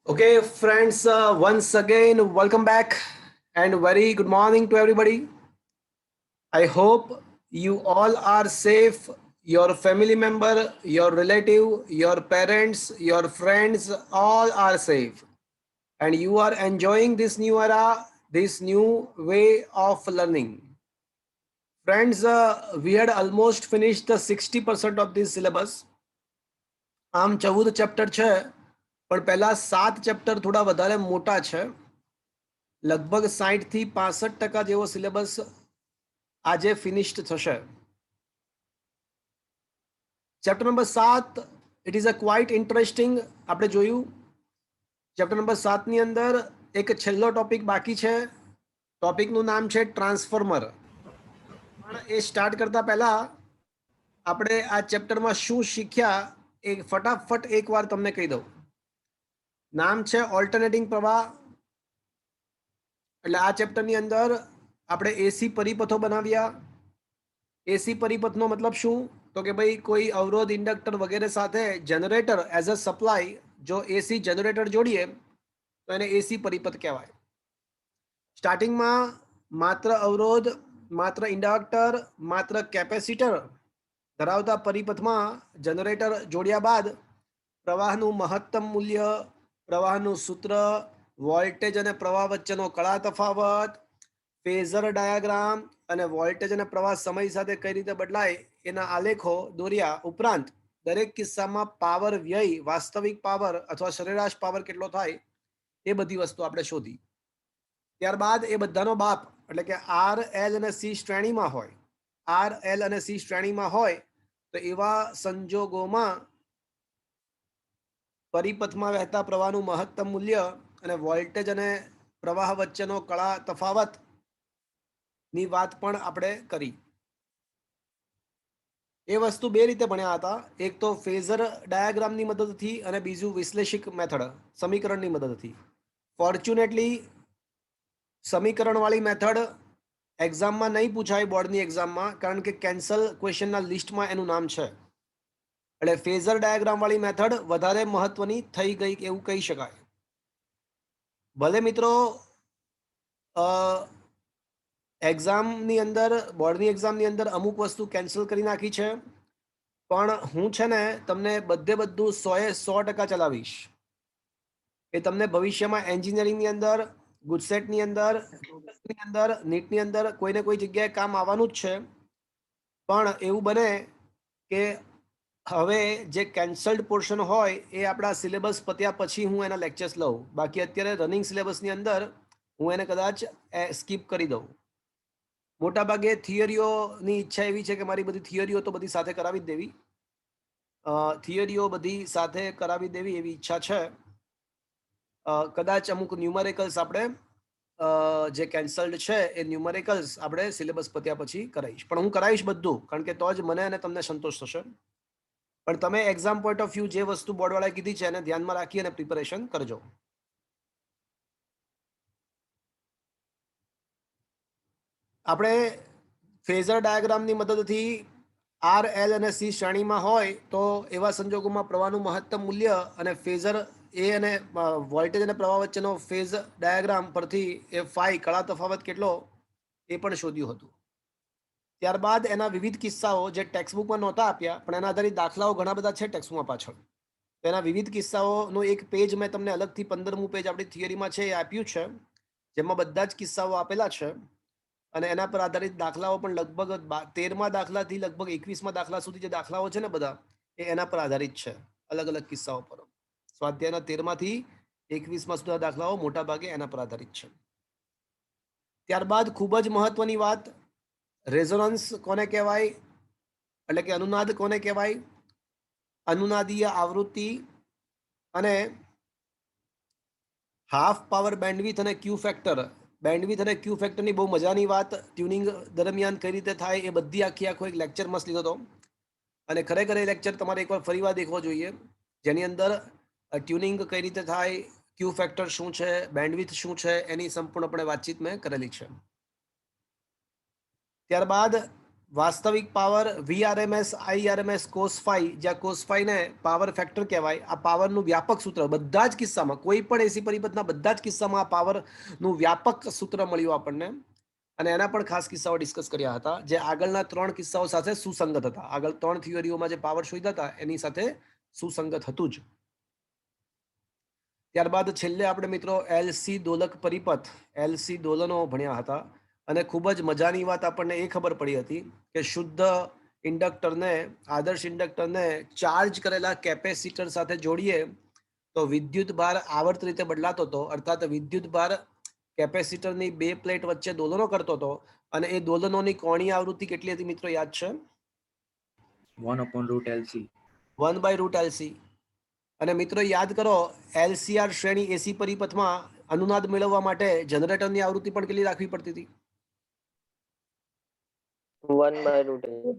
Okay, friends, once again, welcome back and very good morning to everybody. I hope you all are safe. Your family member, your relative, your parents, your friends, all are safe. And you are enjoying this new era, this new way of learning. Friends, we had almost finished the 60% of this syllabus. આમ 14 chapter છે પણ પહેલા 7 chapter થોડા વધારે મોટા છે. લગભગ 60 થી 65% જેવો સિલેબસ આજે ફિનિશ્ડ થશે. Chapter number 7 it is a quite interesting. આપણે જોયું ચેપ્ટર નંબર 7 ની અંદર એક છેલ્લો ટોપિક બાકી છે. ટોપિકનું નામ છે ટ્રાન્સફોર્મર. પણ એ સ્ટાર્ટ કરતા પહેલા આપણે આ ચેપ્ટરમાં શું શીખ્યા એ ફટાફટ એકવાર તમને કહી દઉં. નામ છે ઓલ્ટરનેટિંગ પ્રવાહ. એટલે આ ચેપ્ટરની અંદર આપણે એસી પરિપથો બનાવ્યા. એસી પરિપથનો મતલબ શું? તો કે ભાઈ કોઈ અવરોધ ઇન્ડક્ટર વગેરે સાથે જનરેટર એઝ અ સપ્લાય જો એસી જનરેટર જોડીએ તો એને એસી પરિપથ કહેવાય. સ્ટાર્ટિંગમાં માત્ર અવરોધ, માત્ર ઇન્ડક્ટર, માત્ર કેપેસિટર ધરાવતા પરિપથમાં જનરેટર જોડ્યા બાદ પ્રવાહનું મહત્તમ મૂલ્ય, પ્રવાહનું સૂત્ર, વોલ્ટેજ અને પ્રવાહ વચ્ચેનો કળા તફાવત, ફેઝર ડાયાગ્રામ અને વોલ્ટેજ અને પ્રવાહ સમય સાથે કઈ રીતે બદલાય એના આલેખો દોર્યા. ઉપરાંત દરેક કિસ્સામાં પાવર વ્યય, વાસ્તવિક પાવર અથવા સરેરાશ પાવર કેટલો થાય એ બધી વસ્તુ આપણે શોધી. ત્યારબાદ એ બધાનો બાપ એટલે કે આર, એલ અને સી શ્રેણીમાં હોય. આર, એલ અને સી શ્રેણીમાં હોય તો એવા સંજોગોમાં પરિપથમાં વહેતા પ્રવાહનું મહત્તમ મૂલ્ય અને વોલ્ટેજ અને પ્રવાહ વચ્ચેનો કળા તફાવત ની વાત પણ આપણે કરી. એ વસ્તુ બે રીતે ભણ્યા હતા. એક તો ફેઝર ડાયાગ્રામની મદદથી અને બીજું વિશ્લેષિક મેથડ સમીકરણની મદદથી. ફોર્ચ્યુનેટલી સમીકરણવાળી મેથડ એક્ઝામમાં નહીં પૂછાય, બોર્ડની એક્ઝામમાં, કારણ કે કેન્સલ ક્વેશ્ચનના લિસ્ટમાં એનું નામ છે. એટલે ફેઝર ડાયાગ્રામવાળી મેથડ વધારે મહત્વની થઈ ગઈ એવું કહી શકાય. ભલે મિત્રો એક્ઝામની અંદર, બોર્ડની એક્ઝામની અંદર અમુક વસ્તુ કેન્સલ કરી નાખી છે, પણ હું છે ને તમને બધું 100% ચલાવીશ. એ તમને ભવિષ્યમાં એન્જિનિયરિંગની અંદર, ગુજસેટની અંદર, નીટની અંદર કોઈને કોઈ જગ્યાએ કામ આવવાનું જ છે. પણ એવું બને કે હવે જે કેન્સલ્ડ પોર્શન હોય એ આપણા સિલેબસ પત્યા પછી હું એના લેક્ચર્સ લઉં. બાકી અત્યારે રનિંગ સિલેબસની અંદર હું એને કદાચ સ્કીપ કરી દઉં. મોટાભાગે થિયરીઓની ઈચ્છા એવી છે કે મારી બધી થિયરીઓ તો બધી સાથે કરાવી જ દેવી. થિયરીઓ બધી સાથે કરાવી દેવી એવી ઈચ્છા છે. કદાચ અમુક ન્યુમેરિકલ્સ આપણે જે કેન્સલ્ડ છે એ ન્યુમેરિકલ્સ આપણે સિલેબસ પત્યા પછી કરાવીશ. પણ હું કરાવીશ બધું, કારણ કે તો જ મને અને તમને સંતોષ થશે. પણ તમે એક્ઝામ પોઈન્ટ ઓફ વ્યૂ જે વસ્તુ બોર્ડવાળાએ કીધી છે એને ધ્યાનમાં રાખી અને પ્રિપેરેશન કરજો. આપણે ફેઝર ડાયાગ્રામની મદદથી આર, એલ અને સી શ્રેણીમાં હોય તો એવા સંજોગોમાં પ્રવાહનું મહત્તમ મૂલ્ય અને ફેઝર એ અને વોલ્ટેજ અને પ્રવાહ વચ્ચેનો ફેઝ ડાયાગ્રામ પરથી એ ફાઈ કળા તફાવત કેટલો એ પણ શોધ્યું હતું. ત્યારબાદ એના વિવિધ કિસ્સાઓ જે ટેક્સ્ટબુકમાં નહોતા આપ્યા, પણ એના આધારિત દાખલાઓ ઘણા બધા છે ટેક્સ્ટબુકમાં પાછળ. તો એના વિવિધ કિસ્સાઓનો એક પેજ મેં તમને અલગથી 15મું પેજ આપણી થિયરીમાં છે એ આપ્યું છે, જેમાં બધા જ કિસ્સાઓ આપેલા છે. અને એના પર આધારિત દાખલાઓ પણ લગભગ 13મા દાખલાથી લગભગ 21મા દાખલા સુધી જે દાખલાઓ છે ને બધા એ એના પર આધારિત છે, અલગ અલગ કિસ્સાઓ પર. સ્વાધ્યાયના 13માંથી 21મા સુધીના દાખલાઓ મોટા ભાગે એના પર આધારિત છે. ત્યારબાદ ખૂબ જ મહત્વની વાત, રેઝોનન્સ કોને કહેવાય, એટલે કે અનુનાદ કોને કહેવાય, અનુનાદીય આવૃત્તિ અને હાફ પાવર બેન્ડવિથ અને ક્યુ ફેક્ટર. બેન્ડવિથ અને ક્યુ ફેક્ટરની બહુ મજાની વાત ટ્યુનિંગ દરમિયાન કઈ રીતે થાય એ બધી આખો એક લેક્ચર મસ્ત લીધો હતો. અને ખરેખર એ લેક્ચર તમારે એકવાર ફરીવાર દેખવો જોઈએ, જેની અંદર ટ્યુનિંગ કઈ રીતે થાય, ક્યુ ફેક્ટર શું છે, બેન્ડવિથ શું છે, એની સંપૂર્ણપણે વાતચીત મેં કરેલી છે. ત્યારબાદ વાસ્તવિક power VRMS IRMS cos phi, જ્યાં cos phi ને પાવર ફેક્ટર કહેવાય. આ પાવરનું વ્યાપક સૂત્ર બધા જ કિસ્સામાં, કોઈ પણ એસી પરિપથના બધા જ કિસ્સામાં આ પાવરનું વ્યાપક સૂત્ર મળ્યું આપણને, અને એના પણ ખાસ કિસ્સાઓ ડિસ્કસ કર્યા હતા જે આગળના 3 કિસ્સાઓ સાથે સુસંગત હતા. આગળ 3 થિયરીઓમાં જે પાવર શોધ્યા હતા એની સાથે સુસંગત હતું જ. ત્યારબાદ છેલ્લે આપણે મિત્રો LC દોલક પરિપથ, LC દોલનો ભણ્યા હતા, અને ખૂબ જ મજાની વાત આપણને એ ખબર પડી હતી કે શુદ્ધ ઇન્ડક્ટરને, આદર્શ ઇન્ડક્ટરને ચાર્જ કરેલા કેપેસિટર સાથે જોડીએ તો વિદ્યુત ભાર આવર્ત રીતે બદલાતો હતો, અર્થાત વિદ્યુત ભાર કેપેસિટરની 2 પ્લેટ વચ્ચે દોલનો કરતો હતો, અને એ દોલનોની કોણીય આવૃત્તિ કેટલી હતી મિત્રો, યાદ છે? 1/√LC. 1/√LC. અને મિત્રો યાદ કરો, LCR શ્રેણી એસી પરિપથમાં અનુનાદ મેળવવા માટે જનરેટરની આવૃત્તિ પણ કેટલી રાખવી પડતી હતી? 1/√LC. એ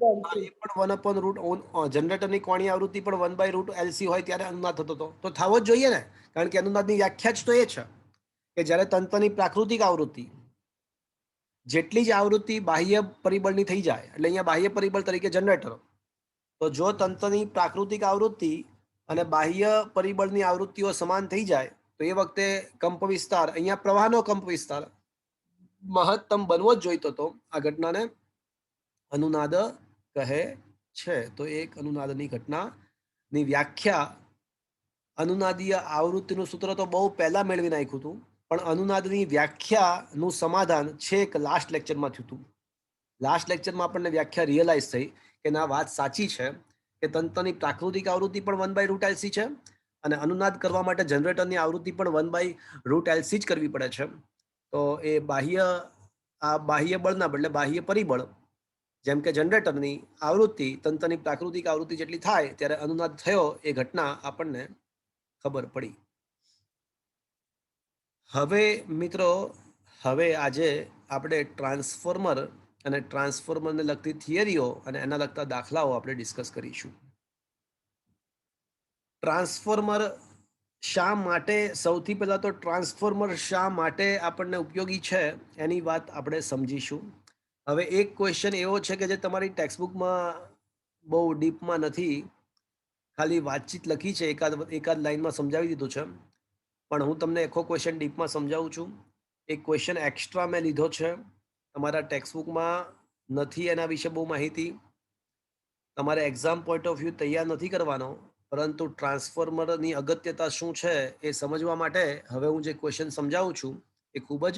પણ 1/√, જનરેટરની કોણીય આવૃત્તિ પણ 1/√LC હોય ત્યારે અનુનાદ થતો હતો. તો થવો જ જોઈએ ને, કારણ કે અનુનાદની વ્યાખ્યા જ તો એ છે કે જ્યારે તંત્રની પ્રાકૃતિક આવૃત્તિ જેટલી જ આવૃત્તિ બાહ્ય પરિબળની થઈ જાય, એટલે અહીંયા બાહ્ય પરિબળ તરીકે જનરેટર, તો જો તંત્રની પ્રાકૃતિક આવૃત્તિ અને બાહ્ય પરિબળની આવૃત્તિઓ સમાન થઈ જાય તો એ વખતે કંપ વિસ્તાર, અહીંયા પ્રવાહનો કંપ વિસ્તાર મહત્તમ બનવો જ જોઈતો હતો. આ ઘટનાને અનુનાદ કહે છે. તો એક અનુનાદની ઘટનાની વ્યાખ્યા, અનુનાદીય આવૃત્તિનું સૂત્ર તો બહુ પહેલા મેળવી નાખ્યું હતું, પણ અનુનાદની વ્યાખ્યાનું સમાધાન છેક લાસ્ટ લેક્ચરમાં થયું હતું. લાસ્ટ લેક્ચરમાં આપણને વ્યાખ્યા રિયલાઇઝ થઈ કે ના, વાત સાચી છે કે તંત્રની પ્રાકૃતિક આવૃત્તિ પણ 1/√LC છે, અને અનુનાદ કરવા માટે જનરેટરની આવૃત્તિ પણ 1/√LC જ કરવી પડે છે. તો એ બાહ્ય બળના બદલે બાહ્ય પરિબળ, જેમ કે જનરેટરની આવૃત્તિ તંત્રની પ્રાકૃતિક આવૃત્તિ જેટલી થાય ત્યારે અનુનાદ થયો, એ ઘટના આપણને ખબર પડી. હવે મિત્રો, હવે આજે આપણે ટ્રાન્સફોર્મર અને ટ્રાન્સફોર્મરને લગતી થિયરીઓ અને એના લગતા દાખલાઓ આપણે ડિસ્કસ કરીશું. ટ્રાન્સફોર્મર શા માટે, સૌથી પહેલા તો ટ્રાન્સફોર્મર શા માટે આપણને ઉપયોગી છે એની વાત આપણે સમજીશું. હવે એક ક્વેશ્ચન એવો છે કે જે તમારી ટેક્સ્ટબુકમાં બહુ ડીપમાં નથી, ખાલી વાતચીત લખી છે, એકાદ લાઈનમાં સમજાવી દીધું છે, પણ હું તમને આખો ક્વેશ્ચન ડીપમાં સમજાવું છું. એક ક્વેશ્ચન એક્સ્ટ્રા મેં લીધો છે, તમારા ટેક્સ્ટબુકમાં નથી, એના વિશે બહુ માહિતી. તમારે એક્ઝામ પોઈન્ટ ઓફ વ્યૂ તૈયાર નથી કરવાનો, પરંતુ ટ્રાન્સફોર્મરની અગત્યતા શું છે એ સમજવા માટે હવે હું જે ક્વેશ્ચન સમજાવું છું એ ખૂબ જ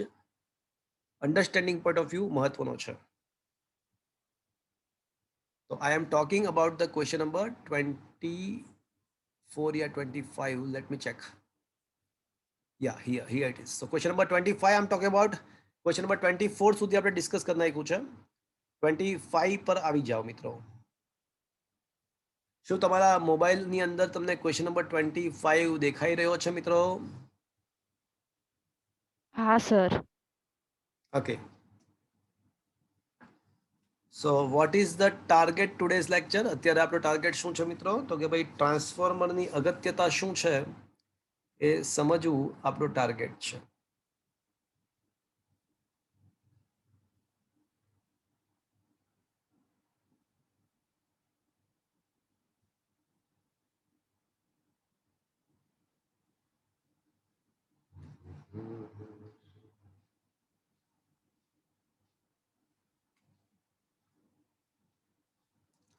અન્ડરસ્ટેન્ડિંગ પોઈન્ટ ઓફ વ્યૂ મહત્વનો છે. તો I am talking about the question number 24 યા 25. Let me check. Yeah, here it is. So question number 25 I'm talking about. Question number 24 સુધી આપણે ડિસ્કસ કરી નાખ્યું છે. 25 પર આવી જાઓ મિત્રો. શું તમારા મોબાઈલની અંદર તમને ક્વેશ્ચન નંબર 25 દેખાઈ રહ્યો છે મિત્રો? હા sir. Okay. So what is the target today's lecture? અત્યારે આપણો ટાર્ગેટ શું છે મિત્રો? તો કે ભાઈ ટ્રાન્સફોર્મરની અગત્યતા શું છે એ સમજવું આપણો ટાર્ગેટ છે.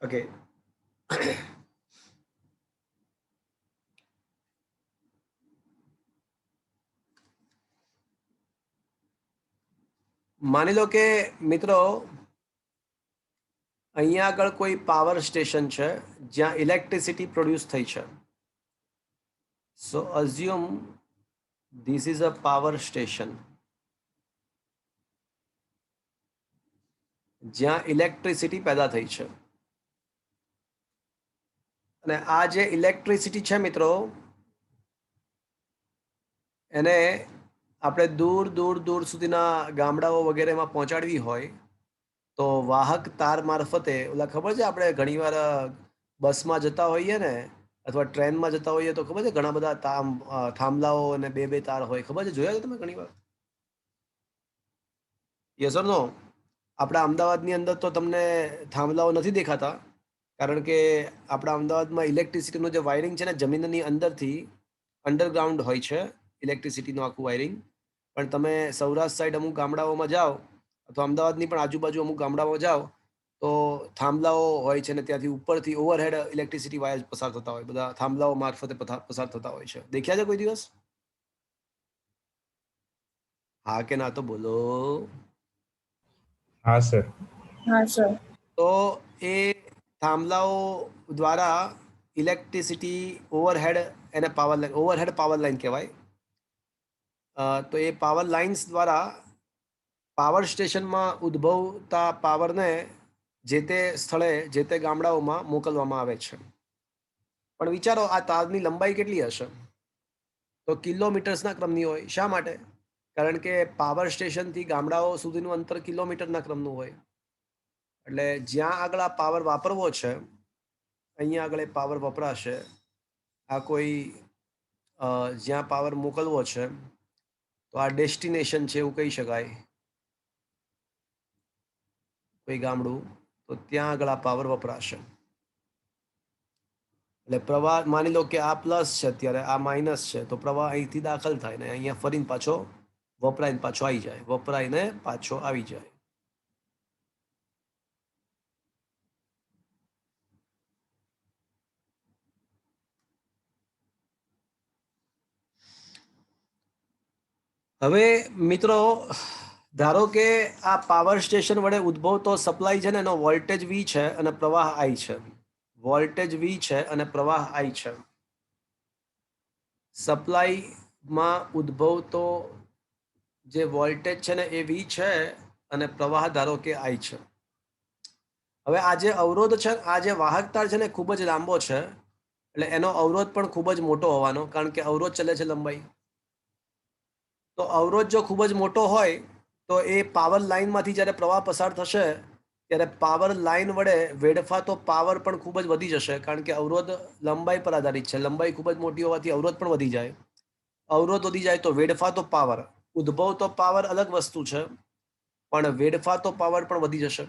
Okay. માની લો કે મિત્રો અહીંયા આગળ કોઈ પાવર સ્ટેશન છે જ્યાં ઇલેક્ટ્રિસિટી પ્રોડ્યુસ થઈ છે. So assume this is a power station જ્યાં ઇલેક્ટ્રિસિટી પેદા થઈ છે, અને આ જે ઇલેક્ટ્રિસિટી છે મિત્રો એને આપણે દૂર દૂર દૂર સુધીના ગામડાઓ વગેરેમાં પહોંચાડવી હોય તો વાહક તાર મારફતે, ઓલા ખબર છે આપણે ઘણીવાર બસમાં જતા હોઈએ ને અથવા ટ્રેનમાં જતા હોઈએ તો ખબર છે ઘણા બધા થાંભલાઓ અને બે તાર હોય, ખબર છે? જોયા છે તમે ઘણીવાર? યસ ઓર નો? આપણા અમદાવાદની અંદર તો તમને થાંભલાઓ નથી દેખાતા, કારણ કે આપણા અમદાવાદમાં ઇલેક્ટ્રિસિટીનું જે વાયરિંગ છે ને જમીનની અંદરથી અંડરગ્રાઉન્ડ હોય છે ઇલેક્ટ્રિસિટીનું આખું વાયરિંગ. પણ તમે સૌરાષ્ટ્ર સાઈડ અમુક ગામડાઓમાં જાઓ અથવા અમદાવાદની પણ આજુબાજુ અમુક ગામડાઓમાં જાઓ તો થાંભલાઓ હોય છે ને ત્યાંથી ઉપરથી ઓવરહેડ ઇલેક્ટ્રિસિટી વાયર પસાર થતા હોય, બધા થાંભલાઓ મારફતે પસાર થતા હોય છે. દેખ્યા છે કોઈ દિવસ? હા કે ના તો બોલો. હા સર. હા સર. તો એ થાંભલાઓ દ્વારા ઇલેક્ટ્રિસિટી ઓવરહેડ, એને ઓવરહેડ પાવર લાઇન કહેવાય. તો એ પાવર લાઇન્સ દ્વારા પાવર સ્ટેશનમાં ઉદ્ભવતા પાવરને જે તે સ્થળે જે તે ગામડાઓમાં મોકલવામાં આવે છે. પણ વિચારો આ તારની લંબાઈ કેટલી હશે? તો કિલોમીટર્સના ક્રમની હોય. શા માટે? કારણ કે પાવર સ્ટેશનથી ગામડાઓ સુધીનું અંતર કિલોમીટરના ક્રમનું હોય. એટલે જ્યાં આગળ આ પાવર વાપરવો છે, અહીંયા આગળ એ પાવર વપરાશે. આ કોઈ જ્યાં પાવર મોકલવો છે તો આ ડેસ્ટિનેશન છે એવું કહી શકાય, કોઈ ગામડું, તો ત્યાં આગળ આ પાવર વપરાશે. એટલે પ્રવાહ માની લો કે આ પ્લસ છે, અત્યારે આ માઇનસ છે, તો પ્રવાહ અહીંથી દાખલ થાય ને અહીંયા ફરીને પાછો વપરાઈને પાછો આવી જાય, વપરાઈને પાછો આવી જાય. હવે મિત્રો ધારો કે આ પાવર સ્ટેશન વડે ઉદ્ભવતો સપ્લાય છે ને એનો વોલ્ટેજ V છે અને પ્રવાહ I છે. વોલ્ટેજ V છે અને પ્રવાહ I છે. સપ્લાયમાં ઉદ્ભવતો જે વોલ્ટેજ છે ને એ V છે અને પ્રવાહ ધારો કે I છે. હવે આ જે અવરોધ છે, આ જે વાહકતા છે ને ખૂબ જ લાંબો છે, એટલે એનો અવરોધ પણ ખૂબ જ મોટો હોવાનો, કારણ કે અવરોધ ચલે છે લંબાઈ. તો અવરોધ જો ખૂબ જ મોટો હોય તો એ પાવર લાઇનમાંથી જ્યારે પ્રવાહ પસાર થશે ત્યારે પાવર લાઇન વડે વેડફાતો પાવર પણ ખૂબ જ વધી જશે, કારણ કે અવરોધ લંબાઈ પર આધારિત છે. લંબાઈ ખૂબ જ મોટી હોવાથી અવરોધ પણ વધી જાય. અવરોધ વધી જાય તો વેડફાતો પાવર, ઉદ્ભવતો પાવર અલગ વસ્તુ છે, પણ વેડફાતો પાવર પણ વધી જશે.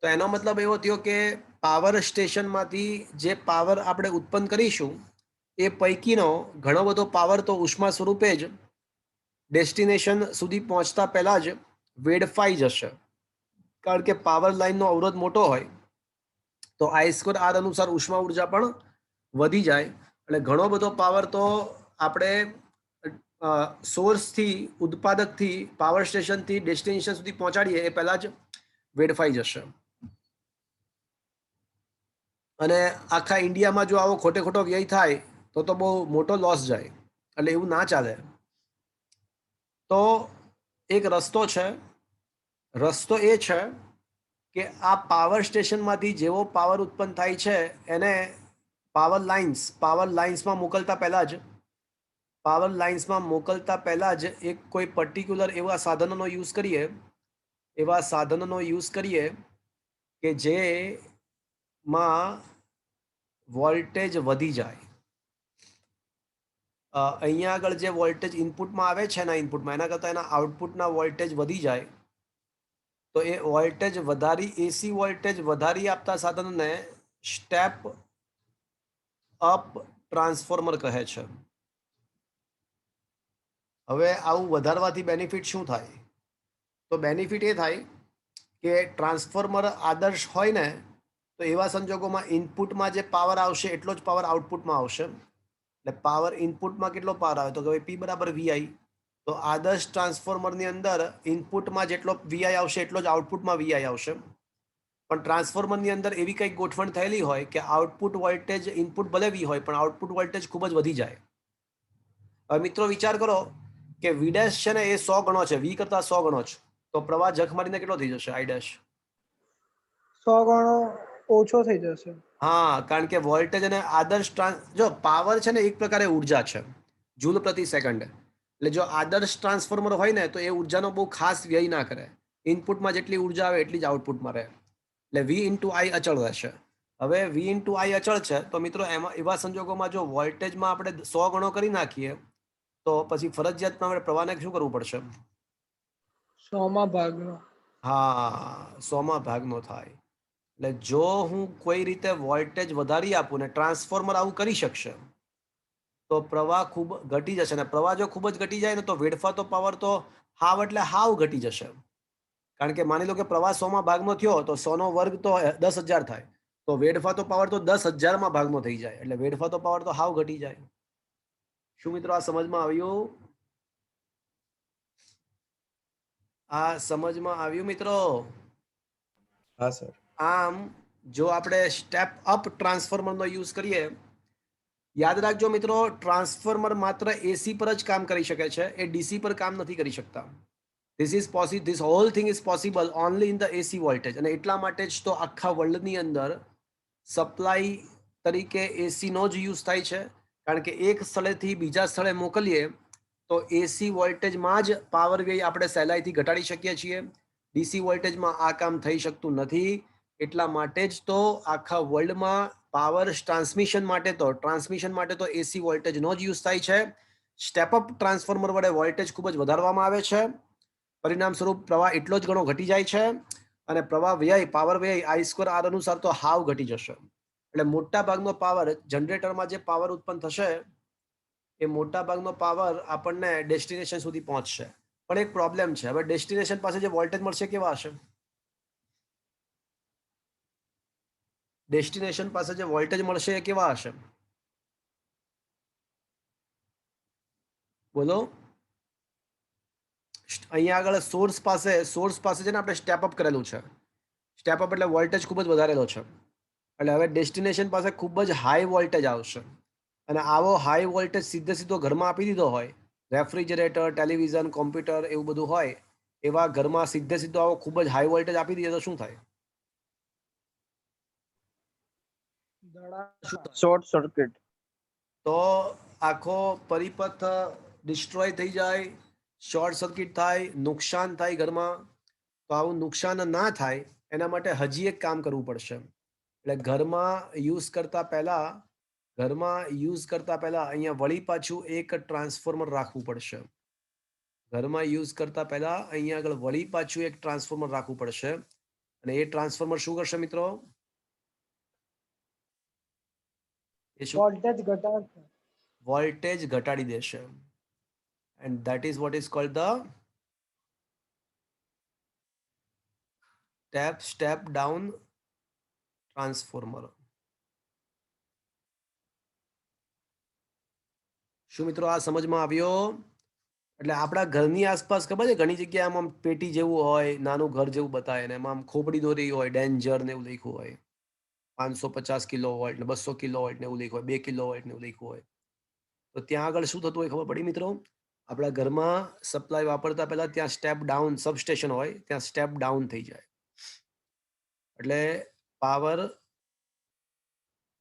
તો એનો મતલબ એવો થયો કે પાવર સ્ટેશનમાંથી જે પાવર આપણે ઉત્પન્ન કરીશું એ પૈકીનો ઘણો બધો પાવર તો ઉષ્મા સ્વરૂપે જ ડેસ્ટિનેશન સુધી પહોંચતા પહેલા જ વેડફાઈ જશે, કારણ કે પાવર લાઇનનો અવરોધ મોટો હોય તો I² R અનુસાર ઉષ્મા ઉર્જા પણ વધી જાય. એટલે ઘણો બધો પાવર તો આપણે સોર્સથી, ઉત્પાદકથી, પાવર સ્ટેશનથી ડેસ્ટિનેશન સુધી પહોંચાડીએ એ પહેલા જ વેડફાઈ જશે. અને આખા ઇન્ડિયામાં જો આવો ખોટે ખોટો વ્યય થાય તો બહુ મોટો લોસ જાય. એટલે એવું ના ચાલે. તો એક રસ્તો છે. રસ્તો એ છે કે આ પાવર સ્ટેશનમાંથી જેવો પાવર ઉત્પન્ન થાય છે એને પાવર લાઇન્સમાં મોકલતા પહેલા જ એક કોઈ પર્ટિક્યુલર એવા સાધનોનો યુઝ કરીએ કે જેમાં વોલ્ટેજ વધી જાય. અહીંયા આગળ જે વોલ્ટેજ ઇનપુટમાં આવે છે એના ઇનપુટમાં, એના કરતાં એના આઉટપુટના વોલ્ટેજ વધી જાય તો એ વોલ્ટેજ એસી વોલ્ટેજ વધારી આપતા સાધનને સ્ટેપ અપ ટ્રાન્સફોર્મર કહે છે. હવે આવું વધારવાથી બેનિફિટ શું થાય? તો બેનિફિટ એ થાય કે ટ્રાન્સફોર્મર આદર્શ હોય ને તો એવા સંજોગોમાં ઇનપુટમાં જે પાવર આવશે એટલો જ પાવર આઉટપુટમાં આવશે. એટલે પાવર ઇનપુટમાં કેટલો પાવર આવે તો કે P બરાબર VI. તો આદર્શ ટ્રાન્સફોર્મરની અંદર ઇનપુટમાં જેટલો VI આવશે એટલો જ આઉટપુટમાં VI આવશે. પણ ટ્રાન્સફોર્મરની અંદર એવી કંઈક ગોઠવણ થયેલી હોય કે આઉટપુટ વોલ્ટેજ ઇનપુટ ભલે V હોય પણ આઉટપુટ વોલ્ટેજ ખૂબ જ વધી જાય. હવે મિત્રો વિચાર કરો કે V' છે ને એ 100 ગણો છે, V કરતા 100 ગણો છે, તો પ્રવાહ જખ મારીને કેટલો થઈ જશે? I'. 100 ગણો ઓછો થઈ જશે. હા, કારણ કે વોલ્ટેજ અને આદર્શ જો પાવર છે ને એક પ્રકારે ઉર્જા છે, જૂલ પ્રતિ સેકન્ડ. એટલે જો આદર્શ ટ્રાન્સફોર્મર હોય ને તો એ ઉર્જાનો બહુ ખાસ વ્યય ના કરે. ઇનપુટમાં જેટલી ઉર્જા આવે એટલી જ આઉટપુટમાં રહે. એટલે V × I અચળ રહેશે. હવે V × I અચળ છે તો મિત્રો એવા સંજોગોમાં જો વોલ્ટેજમાં આપણે 100 ગણો કરી નાખીએ તો પછી ફરજિયાત આપણે પ્રવાહને શું કરવું પડશે? 100 માં ભાગનો. હા, 100 ભાગનો થાય. એટલે જો હું કોઈ રીતે વોલ્ટેજ વધારી આપું ને ટ્રાન્સફોર્મર આવું કરી શકશે, તો પ્રવાહ ખૂબ ઘટી જશે. અને પ્રવાહ જો ખૂબ જ ઘટી જાય ને તો વેડફાતો પાવર તો હાવ એટલે હાવ ઘટી જશે. કારણ કે માની લો કે પ્રવાહ 100 ભાગનો થયો તો 100 નો વર્ગ તો 10,000 થાય. તો વેડફાતો પાવર તો 10,000 ભાગનો થઈ જાય. એટલે વેડફાતો પાવર તો હાવ ઘટી જાય. શું મિત્રો આ સમજમાં આવ્યું? આ સમજમાં આવ્યું મિત્રો? હા સર. આમ જો આપણે સ્ટેપ અપ ટ્રાન્સફોર્મરનો યુઝ કરીએ, યાદ રાખજો મિત્રો, ટ્રાન્સફોર્મર માત્ર એસી પર જ કામ કરી શકે છે, એ ડીસી પર કામ નથી કરી શકતા. this whole thing is possible only in the AC voltage. અને એટલા માટે જ તો આખા વર્લ્ડની અંદર સપ્લાય તરીકે એસીનો જ યુઝ થાય છે. કારણ કે એક સ્થળેથી બીજા સ્થળે મોકલીએ તો એસી વોલ્ટેજમાં જ પાવર વ્યય આપણે સહેલાઈથી ઘટાડી શકીએ છીએ. ડીસી વોલ્ટેજમાં આ કામ થઈ શકતું નથી. એટલા માટે જ તો આખા વર્લ્ડમાં પાવર ટ્રાન્સમિશન માટે તો એસી વોલ્ટેજનો જ યુઝ થાય છે. સ્ટેપ અપ ટ્રાન્સફોર્મર વડે વોલ્ટેજ ખૂબ જ વધારવામાં આવે છે. પરિણામ સ્વરૂપ પ્રવાહ એટલો જ ઘણો ઘટી જાય છે અને પ્રવાહ વ્યય, પાવર વ્યય I²R અનુસાર તો હાવ ઘટી જશે. એટલે મોટા ભાગનો પાવર જનરેટરમાં જે પાવર ઉત્પન્ન થશે એ મોટા ભાગનો પાવર આપણને ડેસ્ટિનેશન સુધી પહોંચશે. પણ એક પ્રોબ્લેમ છે, હવે ડેસ્ટિનેશન પાસે જે વોલ્ટેજ મળશે કેવા હશે? ડેસ્ટિનેશન પાસે જે વોલ્ટેજ મળશે એ કેવા હશે? બોલો. અહીંયા આગળ સોર્સ પાસે છે ને આપણે સ્ટેપ અપ કરેલું છે. સ્ટેપ અપ એટલે વોલ્ટેજ ખૂબ જ વધારેલો છે. એટલે હવે ડેસ્ટિનેશન પાસે ખૂબ જ હાઈ વોલ્ટેજ આવશે. અને આવો હાઈ વોલ્ટેજ સીધો ઘરમાં આપી દીધો હોય, રેફ્રિજરેટર, ટેલિવિઝન, કોમ્પ્યુટર એવું બધું હોય, એવા ઘરમાં સીધો આવો ખૂબ જ હાઈ વોલ્ટેજ આપી દઈએ તો શું થાય? Short circuit. તો આખો પરિપથ ડિસ્ટ્રોય થઈ જાય, શોર્ટ સર્કિટ થાય, નુકસાન થાય ઘરમાં. તો આવું નુકસાન ના થાય એના માટે હજી એક કામ કરવું પડશે. એટલે ઘરમાં યુઝ કરતા પહેલા અહીંયા વળી પાછું એક ટ્રાન્સફોર્મર રાખવું પડશે. ઘરમાં યુઝ કરતા પહેલા અહીંયા આગળ વળી પાછું એક ટ્રાન્સફોર્મર રાખવું પડશે. અને એ ટ્રાન્સફોર્મર શું કરશે મિત્રો? એ શું? વોલ્ટેજ ઘટાડશે. વોલ્ટેજ ઘટાડી દેશે. and that is what is called the step down transformer. શું મિત્રો આ સમજમાં આવ્યો? એટલે આપણા ઘરની આસપાસ ખબર છે ઘણી જગ્યાએ આમ પેટી જેવું હોય, નાનું ઘર જેવું બતાવે ને એમાં આમ ખોપડી દોરી હોય, ડેન્જર ને એવું લખ્યું હોય, 550 કિલોવોલ્ટ ને 200 કિલોવોલ્ટ ને એવું લખ્યું હોય, 2 કિલોવોલ્ટ ને એવું લખ્યું હોય. તો ત્યાં આગળ શું થતું હોય ખબર પડી મિત્રો? આપણા ઘરમાં સપ્લાય વાપરતા પહેલા ત્યાં સ્ટેપ ડાઉન સબસ્ટેશન હોય, ત્યાં સ્ટેપ ડાઉન થઈ જાય. એટલે પાવર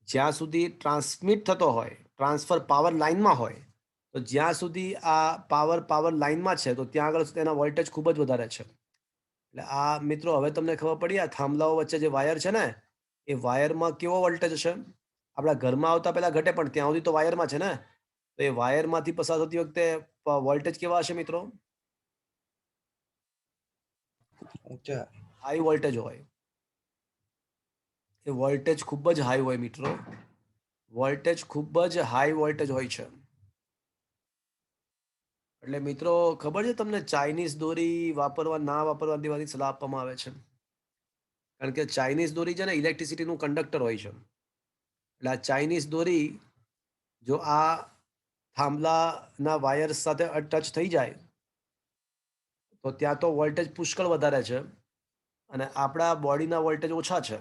જ્યાં સુધી ટ્રાન્સમિટ થતો હોય, ટ્રાન્સફર પાવર લાઇનમાં હોય, તો જ્યાં સુધી આ પાવર લાઇનમાં છે તો ત્યાં આગળ તેના વોલ્ટેજ ખૂબ જ વધારે છે. એટલે આ મિત્રો હવે તમને ખબર પડી, આ થાંભલાઓ વચ્ચે જે વાયર છે ને, એ વાયરમાં કેવો વોલ્ટેજ હશે? આપણા ઘરમાં આવતા પહેલા ઘટે પણ ત્યાં સુધી તો વાયરમાં છે ને, તો એ વાયરમાંથી પસાર થતી વખતે વોલ્ટેજ કેવા હશે મિત્રો? ઊંચા. હાઈ વોલ્ટેજ હોય. એ વોલ્ટેજ ખૂબ જ હાઈ હોય મિત્રો. વોલ્ટેજ ખૂબ જ હાઈ વોલ્ટેજ હોય છે. એટલે મિત્રો ખબર છે તમને ચાઇનીઝ દોરી વાપરવા ના વાપરવા દેવાની સલાહ આપવામાં આવે છે? કારણ કે ચાઇનીઝ દોરી છે ને ઇલેક્ટ્રિસિટીનું કંડક્ટર હોય છે. એટલે આ ચાઇનીઝ દોરી જો આ થાંભલાના વાયર્સ સાથે ટચ થઈ જાય તો ત્યાં તો વોલ્ટેજ પુષ્કળ વધારે છે અને આપણા બોડીના વોલ્ટેજ ઓછા છે.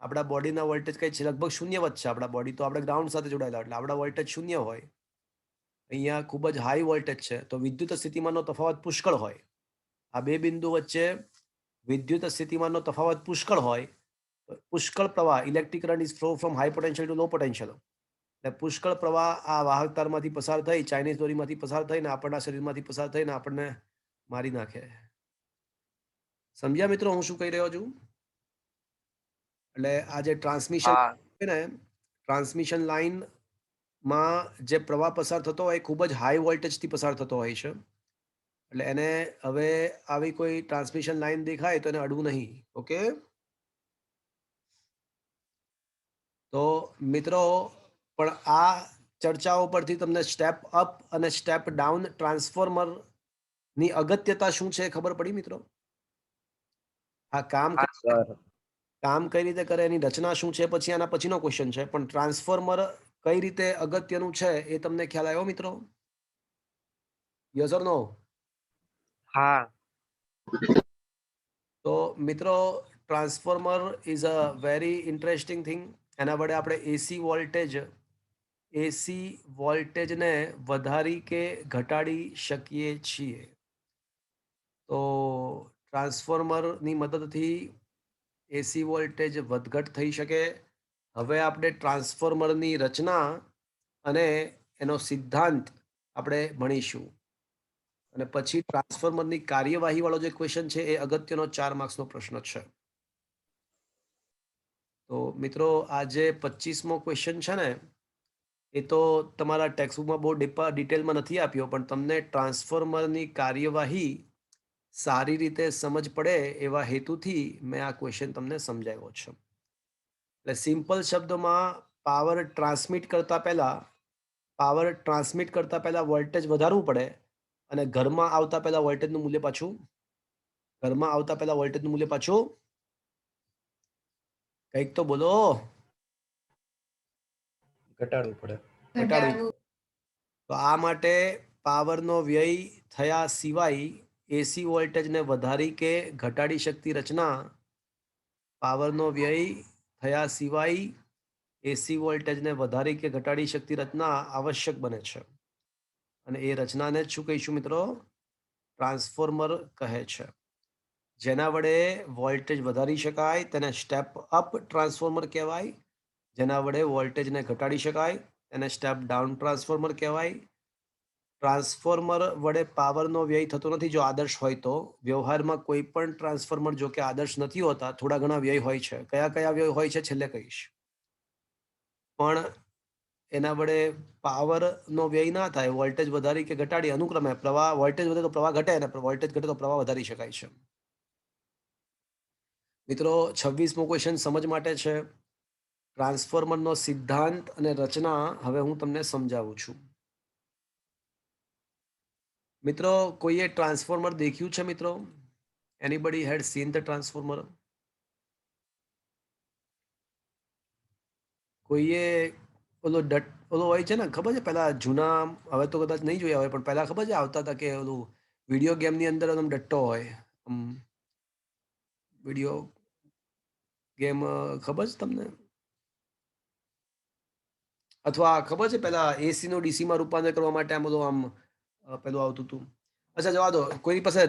આપણા બોડીના વોલ્ટેજ કઈ છે લગભગ શૂન્યવત છે. આપણા બોડી તો આપણે ગ્રાઉન્ડ સાથે જોડાયેલા, એટલે આપણા વોલ્ટેજ શૂન્ય હોય. અહીંયા ખૂબ જ હાઈ વોલ્ટેજ છે તો વિદ્યુત સ્થિતિમાનનો તફાવત પુષ્કળ હોય. આ બે બિંદુ વચ્ચે વિદ્યુત સ્થિતિમાનનો તફાવત પુષ્કળ હોય. પુષ્કળ પ્રવાહ, electric current is flow from high potential two law potential. એટલે પુષ્કળ પ્રવાહ આ વાહક તારમાંથી પસાર થઈ, ચાઇનીઝ દોરીમાંથી પસાર થઈને આપણના શરીરમાંથી પસાર થઈને આપણને મારી નાખે. સમજ્યા મિત્રો હું શું કહી રહ્યો છું? એટલે આ જે ટ્રાન્સમિશન છે ને, ટ્રાન્સમિશન લાઇનમાં જે પ્રવાહ પસાર થતો હોય ખૂબ જ હાઈ વોલ્ટેજથી પસાર થતો હોય છે. એટલે એને હવે આવી કોઈ ટ્રાન્સમિશન લાઈન દેખાય તો એને અડવું નહીં. ઓકે, તો મિત્રો પણ આ ચર્ચાઓ પરથી તમને સ્ટેપ અપ અને સ્ટેપ ડાઉન ટ્રાન્સફોર્મર ની અગત્યતા શું છે ખબર પડી મિત્રો? આ કામ હા સર. કઈ રીતે કરે, એની રચના શું છે, પછી આના પછીનો ક્વેશ્ચન છે, પણ ટ્રાન્સફોર્મર કઈ રીતે અગત્યનું છે એ તમને ખ્યાલ આવ્યો મિત્રો? Yes or no? હા. તો મિત્રો transformer is a very interesting thing. એના વડે આપણે એસી વોલ્ટેજને વધારી કે ઘટાડી શકીએ છીએ. તો ટ્રાન્સફોર્મરની મદદથી એસી વોલ્ટેજ વધઘટ થઈ શકે. હવે આપણે ટ્રાન્સફોર્મરની રચના અને એનો સિદ્ધાંત આપણે ભણીશું, અને પછી ટ્રાન્સફોર્મરની કાર્યવાહી વાળો જે ક્વેશ્ચન છે એ અગત્યનો 4 માર્ક્સનો પ્રશ્ન છે. તો મિત્રો આ જે 25મો ક્વેશ્ચન છે ને એ તો તમારા ટેક્સ્ટબુકમાં બહુ ડિટેલમાં નથી આપ્યો, પણ તમને ટ્રાન્સફોર્મરની કાર્યવાહી સારી રીતે સમજ પડે એવા હેતુથી મેં આ ક્વેશ્ચન તમને સમજાવ્યો છે. એટલે સિમ્પલ શબ્દોમાં પાવર ટ્રાન્સમિટ કરતા પહેલા વોલ્ટેજ વધારવું પડે, અને ઘરમાં આવતા પહેલા વોલ્ટેજનું મૂલ્ય પાછું કંઈક તો બોલો, ઘટાડવું પડે. ઘટાડવું. તો આ માટે પાવરનો વ્યય થયા સિવાય એસી વોલ્ટેજને વધારી કે ઘટાડી શકતી રચના, પાવરનો વ્યય થયા સિવાય એસી વોલ્ટેજને વધારી કે ઘટાડી શકતી રચના આવશ્યક બને છે, અને એ રચનાને જ શું કહીશું મિત્રો? ટ્રાન્સફોર્મર કહે છે. જેના વડે વોલ્ટેજ વધારી શકાય તેને સ્ટેપ અપ ટ્રાન્સફોર્મર કહેવાય. જેના વડે વોલ્ટેજને ઘટાડી શકાય તેને સ્ટેપ ડાઉન ટ્રાન્સફોર્મર કહેવાય. ટ્રાન્સફોર્મર વડે પાવરનો વ્યય થતો નથી જો આદર્શ હોય તો. વ્યવહારમાં કોઈ પણ ટ્રાન્સફોર્મર જો કે આદર્શ નથી હોતા, થોડા ઘણા વ્યય હોય છે. કયા વ્યય હોય છે છેલ્લે કહીશ. પણ એના વડે પાવરનો વ્યય ના થાય, વોલ્ટેજ વધારી કે ઘટાડી અનુક્રમે વોલ્ટેજ વધે તો પ્રવાહ ઘટે, અને વોલ્ટેજ ઘટે તો પ્રવાહ વધારી શકાય છે. મિત્રો 26મો ક્વેશ્ચન સમજ માટે છે. ટ્રાન્સફોર્મરનો સિદ્ધાંત અને રચના હવે હું તમને સમજાવું છું. મિત્રો કોઈએ ટ્રાન્સફોર્મર દેખ્યું છે મિત્રો? Anybody had seen the transformer? કોઈએ ઓલો હોય છે ને, ખબર છે પેલા જૂના, હવે તો કદાચ નહીં જોયા હોય, પણ પહેલા ખબર છે આવતા હતા કે ઓલું વિડીયો ગેમની અંદર ડટ્ટો હોય, વિડીયો ગેમ ખબર છે તમને? અથવા ખબર છે પેલા એસી નો ડીસીમાં રૂપાંતર કરવા માટે આમ પેલું આવતું હતું. અચ્છા જવા દો. કોઈની પાસે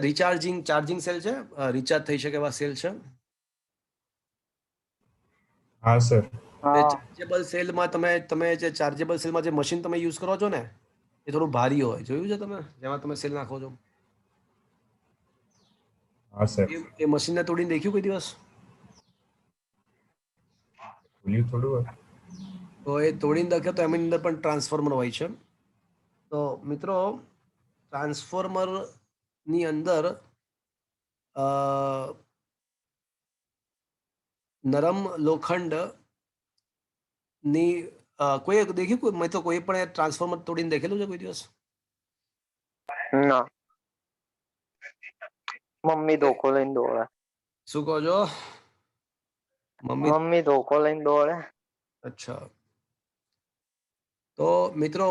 ચાર્જિંગ સેલ છે? રિચાર્જ થઈ શકે એવા સેલ છે? હા સર. ચાર્જેબલ સેલમાં તમે જે ચાર્જેબલ સેલમાં જે મશીન તમે યુઝ કરો છો ને એ થોડું ભારી હોય, જોયું છે તમે? જેમાં તમે સેલ નાખો છો હા સર. એ મશીનને તોડીને દેખ્યું કોઈ દિવસ? ખુલ્યું થોડું હોય. તો એ તોડીને દેખે તો એમની અંદર પણ ટ્રાન્સફોર્મર હોય છે. તો મિત્રો ટ્રાન્સફોર્મરની અંદર નરમ લોખંડ ની કોઈ દેખ્યું? મેં તો કોઈ પણ ટ્રાન્સફોર્મર તોડીને દેખેલું છે કોઈ દિવસ? ના. મમ્મી ધોકો લઈને દોડે. શું કહો છો? મમ્મી ધોકો લઈને દોડે. અચ્છા. તો મિત્રો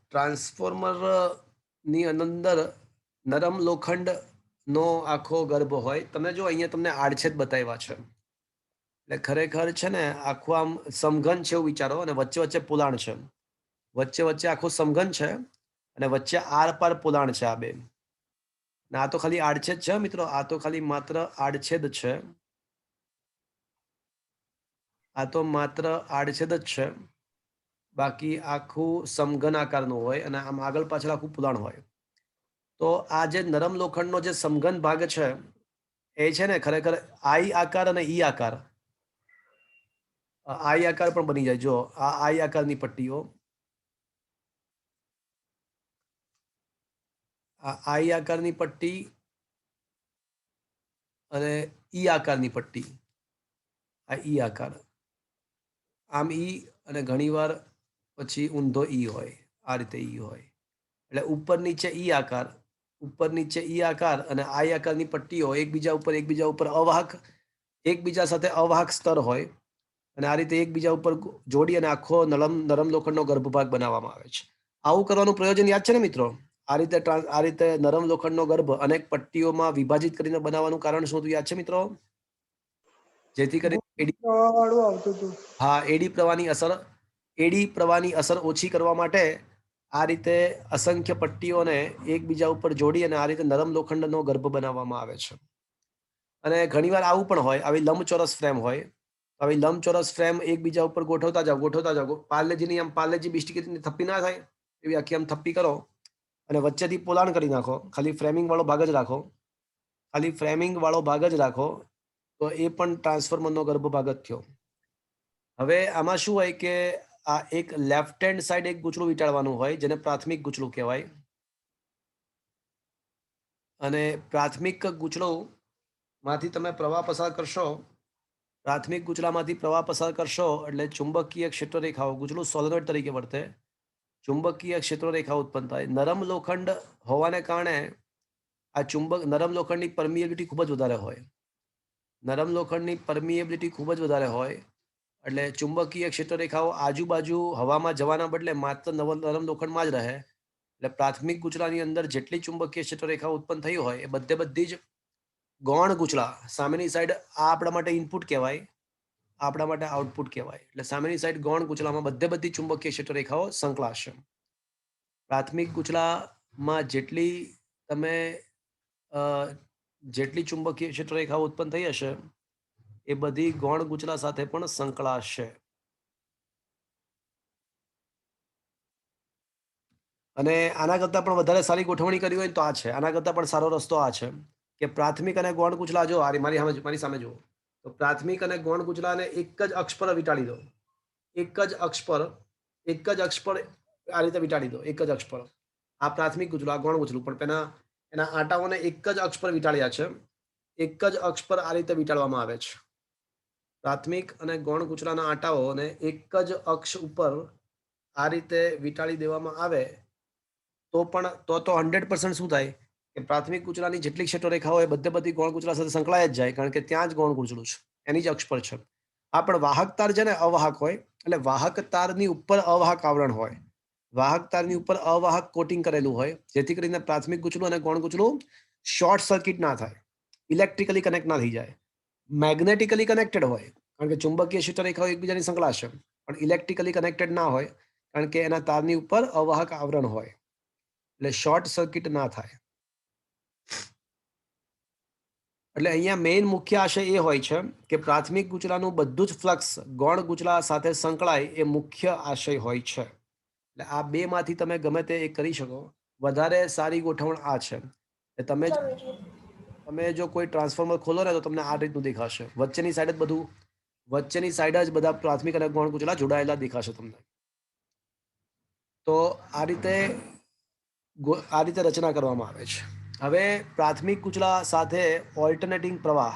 ટ્રાન્સફોર્મર ની અંદર નરમ લોખંડ નો આખો ગર્ભ હોય. તમે જો અહીંયા તમને આડછેદ બતાવ્યા છે, એટલે ખરેખર છે ને આખું આમ સમઘન છે એવું વિચારો, અને વચ્ચે વચ્ચે પોલાણ છે. વચ્ચે આખું સમઘન છે, અને વચ્ચે આર પાર પોલાણ છે. આ બે આ તો ખાલી આડછેદ છે મિત્રો, આ તો ખાલી માત્ર આડછેદ છે. આ તો માત્ર આડછેદ જ છે. બાકી આખું સમઘન આકારનું હોય, અને આમ આગળ પાછળ આખું પોલાણ હોય. તો આ જે નરમ લોખંડનો જે સમઘન ભાગ છે એ છે ને ખરેખર આઈ આકાર અને ઈ આકાર. આઈ આકાર પણ બની જાય. જો આ આઈ આકારની પટ્ટીઓ, આ આઈ આકારની પટ્ટી અને ઈ આકારની પટ્ટી, આ ઈ આકાર, આમ ઈ અને ઘણીવાર પછી ઊંધો ઈ હોય, આ રીતે ઈ હોય. એટલે ઉપર નીચે ઈ આકાર, ઉપર નીચે ઈ આકાર અને આઈ આકારની પટ્ટીઓ એકબીજા ઉપર અવાહક, એકબીજા સાથે અવાહક સ્તર હોય અને આ રીતે એકબીજા ઉપર જોડી અને આખો નરમ લોખંડનો ગર્ભભાગ બનાવવામાં આવે છે. આવું કરવાનું પ્રયોજન યાદ છે ને મિત્રો? આ રીતે નરમ લોખંડનો ગર્ભ અનેક પટ્ટીઓમાં વિભાજિત કરીને બનાવવાનું કારણ શું હતું યાદ છે મિત્રો? જેથી કરીને વાળું આવતું હતું. હા, એડી પ્રવાહની અસર ઓછી કરવા માટે આ રીતે અસંખ્ય પટ્ટીઓને એકબીજા ઉપર જોડી અને આ રીતે નરમ લોખંડનો ગર્ભ બનાવવામાં આવે છે. અને ઘણીવાર આવું પણ હોય, આવી લંબચોરસ ફ્રેમ હોય, આવી લંબચોરસ ફ્રેમ એકબીજા ઉપર ગોઠવતા જાઓ. પાર્લેજીની આમ પાર્લેજી બિસ્કિટની થપ્પી ના થાય એવી આખી આમ થપ્પી કરો અને વચ્ચેથી પોલાણ કરી નાખો, ખાલી ફ્રેમિંગ વાળો ભાગ જ રાખો, તો એ પણ ટ્રાન્સફોર્મરનો ગર્ભભાગ જ થયો. હવે આમાં શું હોય કે આ એક લેફ્ટ હેન્ડ સાઈડ એક ગૂંચળું વીંટાળવાનું હોય જેને પ્રાથમિક ગૂંચળું કહેવાય. અને પ્રાથમિક ગૂંચળુંમાંથી તમે પ્રવાહ પસાર કરશો, પ્રાથમિક ગૂંચળામાંથી પ્રવાહ પસાર કરશો એટલે ચુંબકીય ક્ષેત્ર રેખાઓ, ગૂંચળું સોલેનોઇડ તરીકે વર્તે, ચુંબકીય ક્ષેત્ર રેખાઓ ઉત્પન્ન થાય. નરમ લોખંડ હોવાને કારણે આ નરમ લોખંડની પરમિએબિલિટી ખૂબ જ વધારે હોય. નરમ લોખંડની પરમિએબિલિટી ખૂબ જ વધારે હોય એટલે ચુંબકીય ક્ષેત્ર રેખાઓ આજુબાજુ હવામાં જવાના બદલે માત્ર નરમ લોખંડમાં જ રહે. એટલે પ્રાથમિક ગૂંચળાની અંદર જેટલી ચુંબકીય ક્ષેત્ર રેખાઓ ઉત્પન્ન થઈ હોય એ બધી જ ગૌણ ગૂંચળા, સામેની સાઈડ આ આપણા માટે ઇનપુટ કહેવાય, આપણા માટે આઉટપુટ કહેવાય. એટલે સામેની સાઈડ ગૌણ ગૂંચળામાં બધી ચુંબકીય ક્ષેત્ર રેખાઓ સંકળાશે. પ્રાથમિક ગૂંચળામાં જેટલી ચુંબકીય ક્ષેત્ર રેખાઓ ઉત્પન્ન થઈ હશે એ બધી ગૌણ ગૂંચળા સાથે પણ સંકળાશે. અને આના કરતાં પણ વધારે સારી ગોઠવણી કરી હોય તો આ છે, આના કરતાં પણ સારો રસ્તો આ છે કે પ્રાથમિક અને ગૌણ ગૂંચળા, જો મારી સામે જુઓ, તો પ્રાથમિક અને ગૌણ ગૂંચળાને એક જ અક્ષ પર વીંટાળી દો, એક જ અક્ષ પર આ રીતે વીંટાળી દો, એક જ અક્ષ પર. આ પ્રાથમિક ગૂંચળું, આ ગૌણ ગૂંચળું, પણ એના આંટાઓને એક જ અક્ષ પર વીંટાળ્યા છે, એક જ અક્ષ પર આ રીતે વીંટાળવામાં આવે છે. પ્રાથમિક અને ગૌણ ગૂંચળાના આંટાઓને એક જ અક્ષ ઉપર આ રીતે વીંટાળી દેવામાં આવે તો 100% શું થાય કે પ્રાથમિક ગૂંચળાની જેટલી ક્ષેત્ર રેખા હોય બધી ગૌણ ગૂંચળા સાથે સંકળાય જ જાય, કારણ કે ત્યાં જ ગૌણ ગૂંચળું છે, એની જ અક્ષ પર છે. આ પણ વાહક તાર છે ને અવાહક હોય, એટલે વાહક તારની ઉપર અવાહક આવરણ હોય, વાહક તારની ઉપર અવાહક કોટિંગ કરેલું હોય, જેથી કરીને પ્રાથમિક ગૂંચળું અને ગૌણ ગૂંચળું શોર્ટ સર્કિટ ના થાય, ઇલેક્ટ્રિકલી કનેક્ટ ના થઈ જાય. મેગ્નેટિકલી કનેક્ટેડ હોય કારણ કે ચુંબકીય ક્ષેત્ર રેખાઓ એકબીજાની સંકળાશે, પણ ઇલેક્ટ્રિકલી કનેક્ટેડ ના હોય કારણ કે એના તારની ઉપર અવાહક આવરણ હોય, એટલે શોર્ટ સર્કિટ ના થાય. એટલે અહીંયા મેઇન મુખ્ય આશય એ હોય છે કે પ્રાથમિક ગૂંચળાનું બધું જ ફ્લક્સ ગૌણ ગૂંચળા સાથે સંકળાય એ મુખ્ય આશય હોય છે. એટલે આ બે માંથી તમે ગમે તે એક કરી શકો. વધારે સારી ગોઠવણ આ છે. તમે જો કોઈ ટ્રાન્સફોર્મર ખોલો ને તો તમને આ રીતનું દેખાશે, વચ્ચેની સાઈડ જ બધા પ્રાથમિક અને ગૌણ ગૂંચળા જોડાયેલા દેખાશે તમને. તો આ રીતે રચના કરવામાં આવે છે. હવે પ્રાથમિક ગૂંચળા સાથે ઓલ્ટરનેટિંગ પ્રવાહ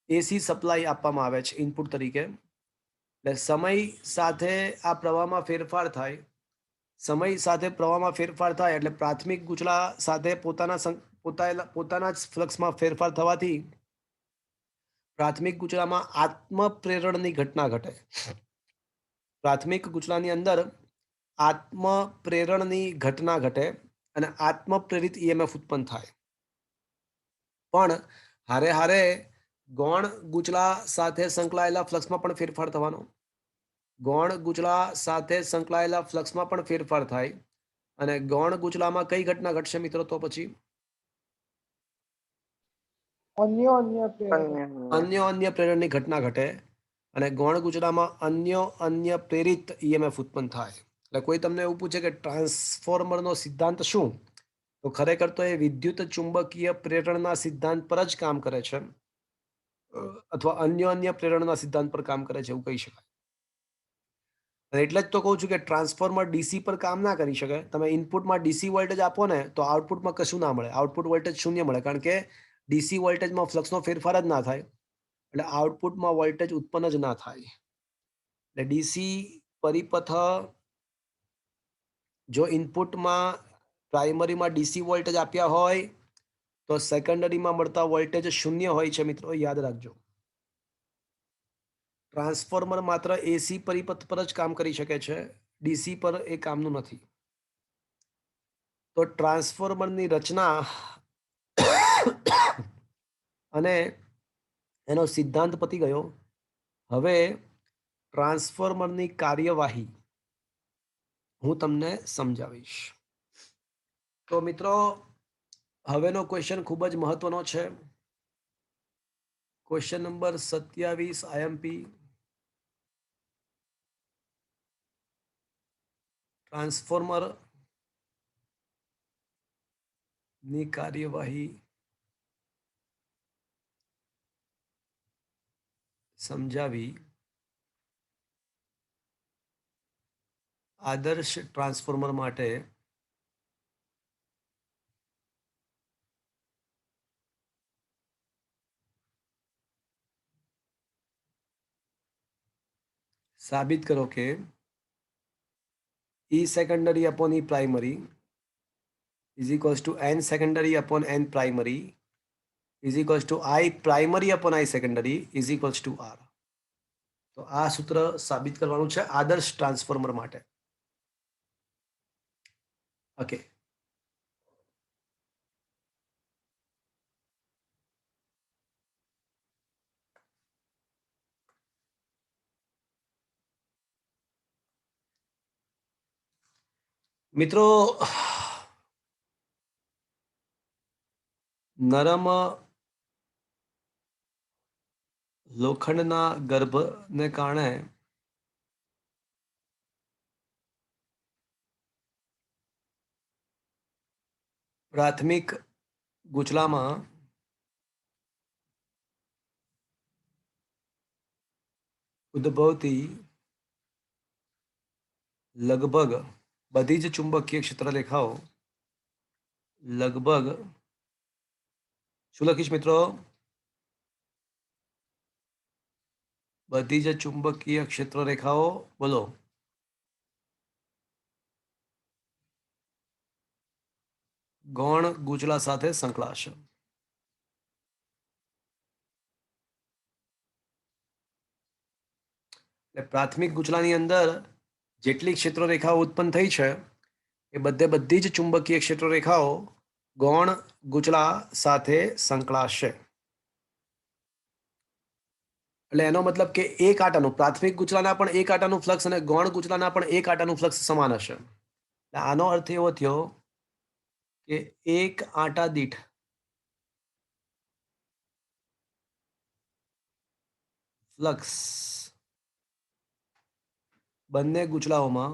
એસી સપ્લાય આપવામાં આવે છે ઇનપુટ તરીકે. એટલે સમય સાથે આ પ્રવાહમાં ફેરફાર થાય, એટલે પ્રાથમિક ગૂંચળા સાથે પોતાના જ ફ્લક્સમાં ફેરફાર થવાથી પ્રાથમિક ગૂંચળામાં આત્મપ્રેરણની ઘટના ઘટે. પ્રાથમિક ગૂંચળાની અંદર આત્મપ્રેરણની ઘટના ઘટે અને આત્મપ્રેરિત ઈએમએફ ઉત્પન્ન થાય. પણ હારે ગૌણ ગૂંચળા સાથે સંકળાયેલા ફ્લક્સમાં પણ ફેરફાર થવાનો, ગૌણ ગૂંચળા સાથે સંકળાયેલા ફ્લક્સમાં પણ ફેરફાર થાય. અને ગૌણ ગૂંચળામાં કઈ ઘટના ઘટશે મિત્રો? તો પછી અન્ય પ્રેરણની ઘટના ઘટે અને ગૌણ ગૂંચળામાં અન્ય પ્રેરિત ઈએમએફ ઉત્પન્ન થાય. એટલે કોઈ તમને એવું પૂછે કે ટ્રાન્સફોર્મરનો સિદ્ધાંત શું, તો ખરેખર તો એ વિદ્યુત ચુંબકીય પ્રેરણના સિદ્ધાંત પર જ કામ કરે છે, અથવા અન્ય પ્રેરણના સિદ્ધાંત પર કામ કરે છે એવું કહી શકાય. એટલે જ તો કહું છું કે ટ્રાન્સફોર્મર ડીસી પર કામ ના કરી શકે. તમે ઇનપુટમાં ડીસી વોલ્ટેજ આપો ને તો આઉટપુટમાં કશું ના મળે, આઉટપુટ વોલ્ટેજ શૂન્ય મળે, કારણ કે ડીસી વોલ્ટેજમાં ફ્લક્સનો ફેરફાર જ ના થાય, એટલે આઉટપુટમાં વોલ્ટેજ ઉત્પન્ન જ ના થાય. એટલે ડીસી પરિપથ જો ઇનપુટમાં પ્રાઇમરીમાં ડીસી વોલ્ટેજ આપ્યા હોય તો સેકન્ડરીમાં મળતા વોલ્ટેજ શૂન્ય હોય છે મિત્રો, યાદ રાખજો. ટ્રાન્સફોર્મર માત્ર એસી પરિપથ પર જ કામ કરી શકે છે, ડીસી પર એ કામનું નથી. તો ટ્રાન્સફોર્મરની રચના અને એનો સિદ્ધાંત પતી ગયો. હવે ટ્રાન્સફોર્મરની કાર્યવાહી હું તમને સમજાવીશ. તો મિત્રો હવેનો ક્વેશ્ચન ખૂબ જ મહત્વનો છે. Question number 27 IMP. ટ્રાન્સફોર્મર ની કાર્યવાહી સમજાવી આદર્શ ટ્રાન્સફોર્મર માટે સાબિત કરો કે E secondary upon E primary is equals to N secondary upon N primary is equals to I primary upon I secondary is equals to R. તો આ સૂત્ર સાબિત કરવાનું છે આદર્શ ટ્રાન્સફોર્મર માટે. ઓકે, મિત્રો નરમ લોખંડના ગર્ભને કારણે પ્રાથમિક ગૂંચળામાં ઉદ્ભવતી લગભગ બધી જ ચુંબકીય ક્ષેત્ર રેખાઓ લગભગ શું લખીશ મિત્રો? બધી જ ચુંબકીય ક્ષેત્ર રેખાઓ બોલો ગૌણ ગૂંચળા સાથે સંકળાશે. એટલે પ્રાથમિક ગૂંચળાની અંદર જેટલી ક્ષેત્ર રેખાઓ ઉત્પન્ન થઈ છે એ બધી જ ચુંબકીય ક્ષેત્ર રેખાઓ ગૌણ ગૂંચળા સાથે સંકળાશે. એટલે એનો મતલબ કે એક આટાનું પ્રાથમિક ગૂંચળાના પણ એક આટાનું ફ્લક્સ અને ગૌણ ગૂંચળાના પણ એક આટાનું ફ્લક્સ સમાન હશે. એટલે આનો અર્થ એવો થયો કે એક આટા દીઠ ફ્લક્સ બંને ગૂંચળાઓમાં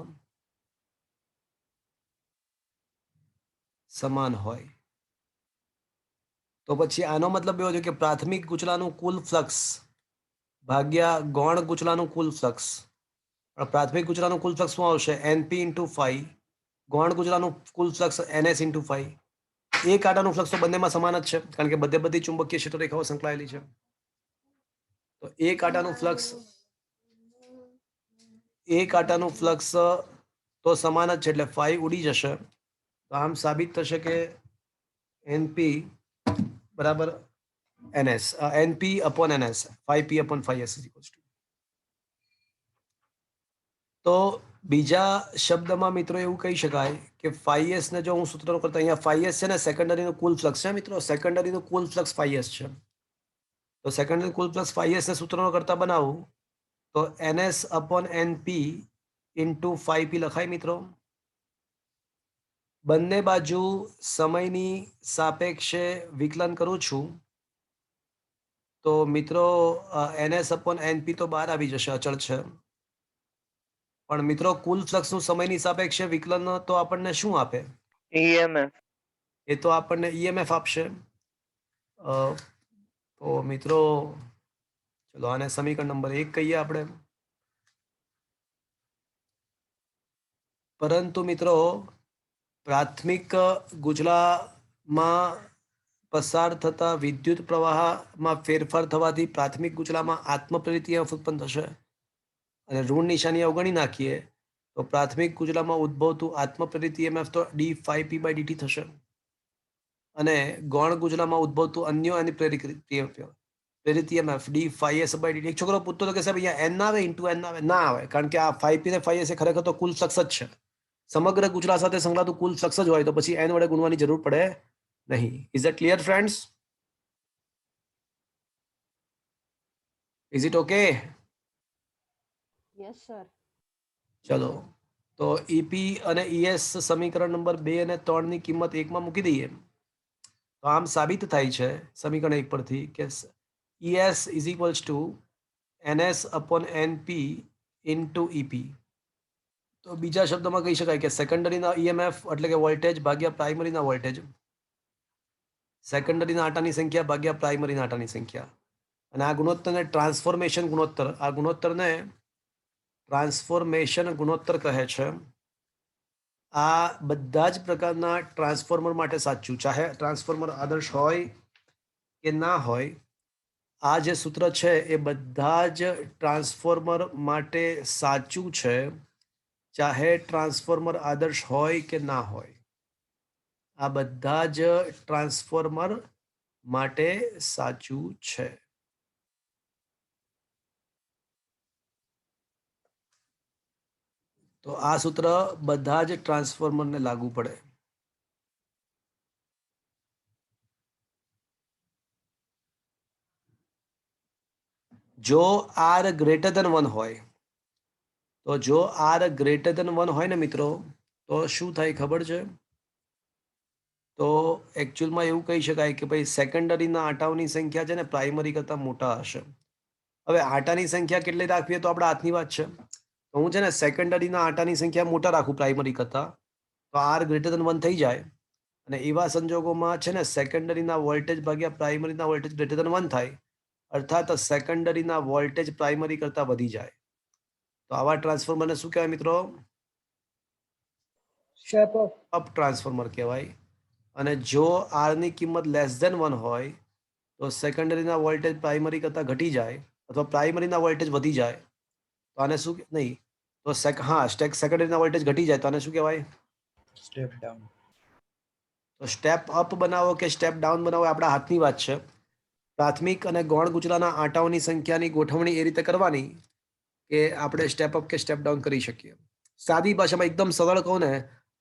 સમાન હોય. તો પછી આનો મતલબ એવો છે કે પ્રાથમિક ગૂંચળાનું કુલ ફ્લક્સ ભાગ્યા ગૌણ ગૂંચળાનું કુલ ફ્લક્સ. પ્રાથમિક ગૂંચળાનું કુલ ફ્લક્સ શું આવશે? NP into phi. ગૌણ ગૂંચળાનું કુલ ફ્લક્સ NS into phi. એક આટાનું ફ્લક્સ તો બંનેમાં સમાન જ છે, કારણ કે બધી ચુંબકીય ક્ષેત્ર રેખાઓ સંકળાયેલી છે. તો એક આટાનું ફ્લક્સ તો સમાન જ છે, એટલે phi ઉડી જશે. તો આમ સાબિત થશે કે NP બરાબર NS, NP upon NS, 5P upon 5S is equals to. તો બીજા શબ્દમાં મિત્રો એવું કહી શકાય કે 5S ને જો હું સૂત્રનો કરતા અહીંયા 5S છે ને સેકન્ડરીનું કુલ ફ્લક્સ છે મિત્રો, સેકન્ડરીનું કુલ ફ્લક્સ 5S છે. તો સેકન્ડરી કુલ ફ્લક્સ 5S ને સૂત્રનો કરતા બનાવું તો NS upon NP into 5P લખાય મિત્રો. બંને બાજુ સમયની સાપેક્ષે વિકલન કરું છું તો મિત્રો NS upon NP તો બહાર આવી જશે, અચળ છે. પણ મિત્રો કુલ ફ્લક્સનું સમયની સાપેક્ષે વિકલન તો આપણને શું આપે? EMF. એ તો આપણને EMF આપશે. તો મિત્રો ચલો આને સમીકરણ નંબર 1 કહીએ આપણે. પરંતુ મિત્રો પ્રાથમિક ગુચલામાં પસાર થતા વિદ્યુત પ્રવાહમાં ફેરફાર થવાથી પ્રાથમિક ગુચલામાં આત્મપ્રેરિત EMF ઉત્પન્ન થશે અને ઋણ નિશાની અવગણી નાખીએ તો પ્રાથમિક ગુચલામાં ઉદ્ભવતું આત્મપ્રેરિત EMF તો d∅p/dt થશે અને ગૌણ ગુચલામાં ઉદ્ભવતું અન્ય અને પ્રેરિત EMF d∅s/dt. એક છોકરો પૂછતો હતો કે સાહેબ અહીંયા n ના આવે ઇન્ટુ n ના આવે કારણ કે આ 5p ને 5s એ ખરેખર તો કુલ ફ્લક્સ જ છે. સમગ્ર ગુચલા સાથે સંકળાતું કુલ ફ્લક્સ જ હોય તો પછી n વડે ગુણવાની જરૂર પડે નહીં. Is it clear friends? Is it okay? Yes sir. ચલો તો EP અને ES સમીકરણ નંબર 2 અને 3 ની કિંમત 1 માં મૂકી દઈએ તો આમ સાબિત થાય છે સમીકરણ 1 પરથી કે ES is equals two NS/NP into EP. તો બીજા શબ્દમાં કહી શકાય કે સેકન્ડરીના EMF એટલે કે વોલ્ટેજ ભાગ્યા પ્રાઇમરીના વોલ્ટેજ, સેકન્ડરીના આટાની સંખ્યા ભાગ્યા પ્રાઇમરીના આટાની સંખ્યા, અને આ ગુણોત્તરને ટ્રાન્સફોર્મેશન ગુણોત્તર, આ ગુણોત્તરને ટ્રાન્સફોર્મેશન ગુણોત્તર કહે છે. આ બધા જ પ્રકારના ટ્રાન્સફોર્મર માટે સાચું, ચાહે ટ્રાન્સફોર્મર આદર્શ હોય કે ના હોય. આ જે સૂત્ર છે એ બધા જ ટ્રાન્સફોર્મર માટે સાચું છે, ચાહે ટ્રાન્સફોર્મર આદર્શ હોય કે ના હોય. આ બધા જ ટ્રાન્સફોર્મર માટે સાચું છે. તો આ સૂત્ર બધા જ ટ્રાન્સફોર્મરને લાગુ પડે. જો R ગ્રેટર ધેન 1 હોય તો જો R ગ્રેટર ધેન 1 હોય ને મિત્રો તો શું થાય ખબર છે? તો એકચ્યુઅલમાં એવું કહી શકાય કે ભાઈ સેકન્ડરીના આટાઓની સંખ્યા છે ને પ્રાઇમરી કરતાં મોટા હશે. હવે આટાની સંખ્યા કેટલી રાખવી તો આપણા હાથની વાત છે. તો હું છે ને સેકન્ડરીના આટાની સંખ્યા મોટા રાખું પ્રાઇમરી કરતાં તો R ગ્રેટર ધેન 1 થઈ જાય અને એવા સંજોગોમાં છે ને સેકન્ડરીના વોલ્ટેજ ભાગ્યા પ્રાઇમરીના વોલ્ટેજ ગ્રેટર ધેન 1 થાય, અર્થાત સેકન્ડરીના વોલ્ટેજ પ્રાઇમરી કરતાં વધી જાય. તો આવા ટ્રાન્સફોર્મરને શું કહેવાય મિત્રો? સ્ટેપ અપ ટ્રાન્સફોર્મર કહેવાય. અને જો R ની કિંમત લેસ ધેન 1 હોય તો સેકન્ડરીના વોલ્ટેજ પ્રાઇમરી કરતાં ઘટી જાય અથવા પ્રાઇમરીના વોલ્ટેજ વધી જાય તો આને શું નહીં તો સેકન્ડરીના વોલ્ટેજ ઘટી જાય તો આને શું કહેવાય? Step down. તો સ્ટેપ અપ બનાવો કે સ્ટેપ ડાઉન બનાવો આપણા હાથની વાત છે. પ્રાથમિક અને ગૌણ ગુચલાના આટાઓની સંખ્યાની ગોઠવણી એ રીતે કરવાની કે આપણે સ્ટેપ અપ કે સ્ટેપ ડાઉન કરી શકીએ. સાદી ભાષામાં એકદમ સરળ કહું ને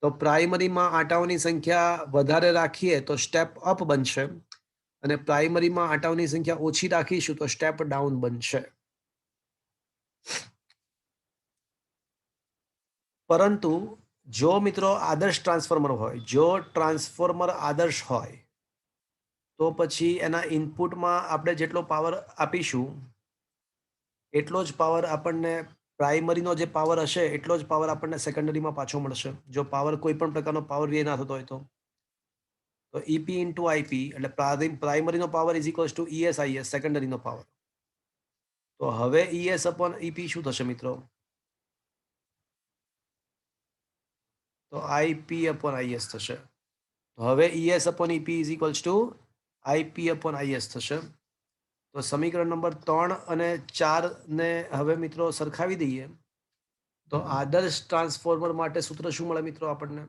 તો પ્રાઇમરીમાં આટાઓની સંખ્યા વધારે રાખીએ તો સ્ટેપ અપ બનશે અને પ્રાઇમરીમાં આટાઓની સંખ્યા ઓછી રાખીશું તો સ્ટેપ ડાઉન બનશે. પરંતુ જો મિત્રો આદર્શ ટ્રાન્સફોર્મર હોય, જો ટ્રાન્સફોર્મર આદર્શ હોય તો પછી એના ઇનપુટમાં આપણે જેટલો પાવર આપીશું એટલો જ પાવર આપણને પ્રાઇમરીનો જે પાવર હશે એટલો જ પાવર આપણને સેકન્ડરીમાં પાછો મળશે. જો પાવર કોઈ પણ પ્રકારનો પાવર વ્યય ના થતો હોય તો EP ઇન્ટુ IP એટલે પ્રાઇમરીનો power is equals to ES/IS સેકન્ડરીનો પાવર. તો હવે ES/EP શું થશે મિત્રો? તો IP/IS થશે. તો હવે ES/EP is equals two IP/IS થશે. તો સમીકરણ નંબર 3 અને 4 ને હવે મિત્રો સરખાવી દઈએ તો આદર્શ ટ્રાન્સફોર્મર માટે સૂત્ર શું મળે મિત્રો આપણને?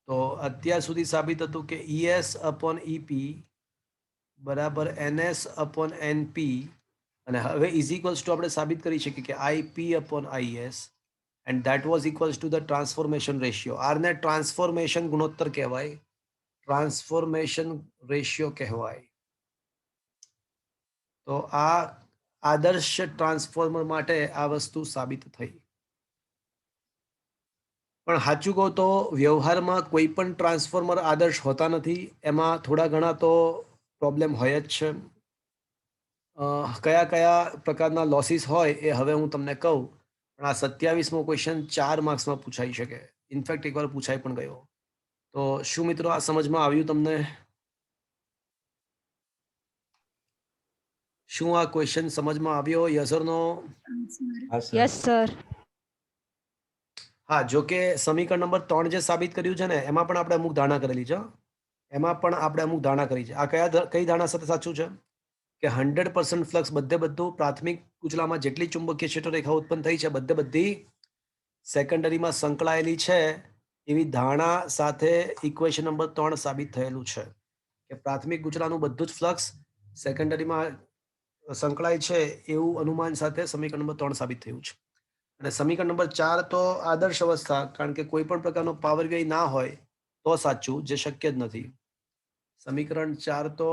તો અત્યાર સુધી સાબિત હતું કે ES/EP બરાબર NS/NP અને હવે ઇઝ ઇક્વલ્સ ટુ આપણે સાબિત કરી શકીએ કે IP/IS and that was equals to the transformation ratio. આરને ટ્રાન્સફોર્મેશન ગુણોત્તર કહેવાય, ટ્રાન્સફોર્મેશન રેશિયો કહેવાય. તો આ આદર્શ ટ્રાન્સફોર્મર માટે આ વસ્તુ સાબિત થઈ. પણ સાચું કહું તો વ્યવહારમાં કોઈ પણ ટ્રાન્સફોર્મર આદર્શ હોતા નથી. એમાં થોડા ઘણા તો પ્રોબ્લેમ હોય જ છે. કયા કયા પ્રકારના લોસીસ હોય એ હવે હું તમને કહું, પણ આ 27મો ક્વેશ્ચન 4 માર્ક્સમાં પૂછાઈ શકે. ઇનફેક્ટ એકવાર પૂછાઈ પણ ગયો. તો શું મિત્રો આ સમજમાં આવ્યું તમને? શું આ ક્વેશ્ચન સમજમાં આવ્યો? Yes or no? Yes sir. હા, જો કે સમીકરણ નંબર 3 જે સાબિત કર્યું છે ને એમાં પણ આપણે અમુક ધારણા કરેલી છે. એમાં પણ આપણે અમુક ધારણા કરી છે. આ કઈ ધારણા સાથે સાચું છે કે 100% ફ્લક્સ બધું પ્રાથમિક ગુચલામાં જેટલી ચુંબકીય ક્ષેત્ર રેખા ઉત્પન્ન થઈ છે બધી સેકન્ડરીમાં સંકળાયેલી છે એવી ધારણા સાથે ઇક્વેશન નંબર 3 સાબિત થયેલું છે કે પ્રાથમિક ગુચલાનું બધું જ ફ્લક્સ સેકન્ડરીમાં સંકળાય છે એવું અનુમાન સાથે સમીકરણ નંબર 3 સાબિત થયું છે. અને સમીકરણ નંબર 4 તો આદર્શ અવસ્થા, કારણ કે કોઈ પણ પ્રકારનો પાવર વ્યય ના હોય તો સાચું, જે શક્ય જ નથી. સમીકરણ 4 તો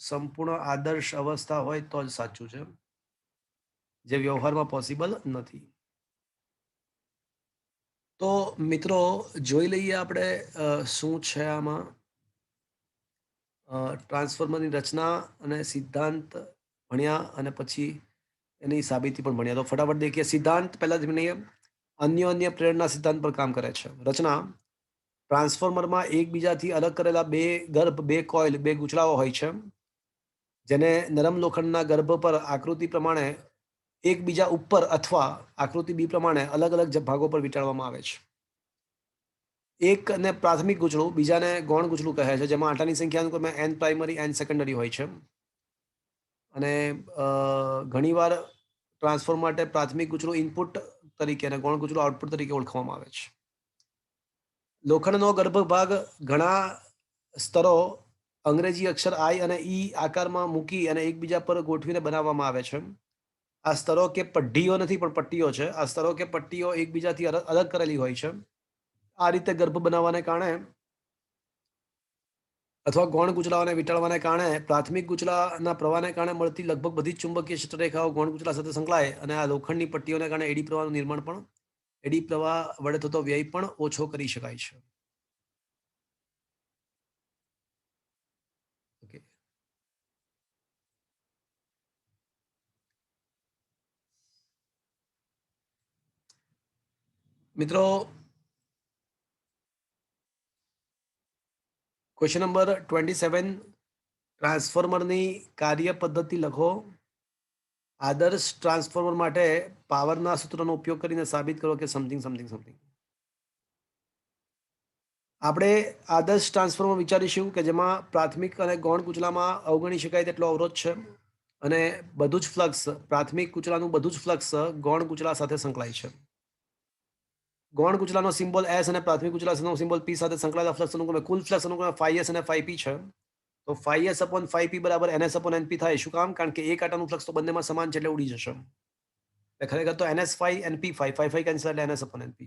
સંપૂર્ણ આદર્શ અવસ્થા હોય તો જ સાચું છે, જે વ્યવહારમાં પોસિબલ નથી. તો મિત્રો જોઈ લઈએ આપણે શું છે આમાં. ટ્રાન્સફોર્મરની રચના અને સિદ્ધાંત ભણ્યા અને પછી એની સાબિતી પણ ભણ્યા. તો ફટાફટ દેખીએ. સિદ્ધાંત પહેલા ભણીએ. અન્ય પ્રેરણા સિદ્ધાંત પર કામ કરે છે. રચના: ટ્રાન્સફોર્મરમાં એકબીજાથી અલગ કરેલા બે ગર્ભ, બે કોઇલ, બે ગૂંચળાઓ હોય છે જેને નરમ લોખંડના ગર્ભ પર આકૃતિ પ્રમાણે એકબીજા ઉપર અથવા આકૃતિ બી પ્રમાણે અલગ અલગ ભાગો પર વીંટાળવામાં આવે છે. એકને પ્રાથમિક ગૂંચળું, બીજાને ગૌણ ગૂંચળું કહે છે, જેમાં આંટાની સંખ્યા અનુક્રમે n પ્રાઇમરી n સેકન્ડરી હોય છે. અને ઘણીવાર ટ્રાન્સફોર્મ માટે પ્રાથમિક ગૂંચળું ઇનપુટ તરીકે અને ગૌણ ગૂંચળું આઉટપુટ તરીકે ઓળખવામાં આવે છે. લોખંડનો ગર્ભ ભાગ ઘણા સ્તરો અંગ્રેજી અક્ષર I અને E આકારમાં મૂકી અને એકબીજા પર ગોઠવીને બનાવવામાં આવે છે. આ સ્તરો કે પટ્ટીઓ નથી પણ પટ્ટીઓ છે. આ સ્તરો કે પટ્ટીઓ એકબીજાથી અલગ કરેલી હોય છે. આ રીતે ગર્ભ બનાવવાને કારણે અથવા ગૌણ ગૂંચળાઓને વીંટાળવાને કારણે પ્રાથમિક ગૂંચળાના પ્રવાહને કારણે મળતી લગભગ બધી જ ચુંબકીય ક્ષેત્રરેખાઓ ગૌણ ગૂંચળા સાથે સંકળાય અને આ લોખંડની પટ્ટીઓને કારણે એડી પ્રવાહનું નિર્માણ પણ, એડી પ્રવાહ વડે થતો વ્યય પણ ઓછો કરી શકાય છે. ઓકે. મિત્રો, ક્વેશ્ચન નંબર 27, ટ્રાન્સફોર્મરની કાર્ય પદ્ધતિ લખો. આદર્શ ટ્રાન્સફોર્મર માટે પાવરના સૂત્રનો ઉપયોગ કરીને સાબિત કરો કે સમથિંગ. આપણે આદર્શ ટ્રાન્સફોર્મર વિચારીશું કે જેમાં પ્રાથમિક અને ગૌણ ગૂંચળામાં અવગણી શકાય તેટલો અવરોધ છે અને બધું જ ફ્લક્સ, પ્રાથમિક ગૂંચળાનું બધું જ ફ્લક્સ ગૌણ ગૂંચળા સાથે સંકળાય છે. ગૌણ ગૂંચળાનો સિમ્બોલ S અને પ્રાથમિક ગૂંચળાનો સિમ્બોલ P સાથે સંકળાયેલા ફ્લક્સ અનુક્રમે કુલ ફ્લક્સ અનુક્રમે φS અને φP છે. તો φS upon φP બરાબર NS upon NP થાય. શું કામ? કારણ કે એક આટાનું ફ્લક્સ તો બંનેમાં સમાન છે એટલે ઉડી જશે. ખરેખર તો NS φ NP φ કેન્સલ એટલે NS upon NP.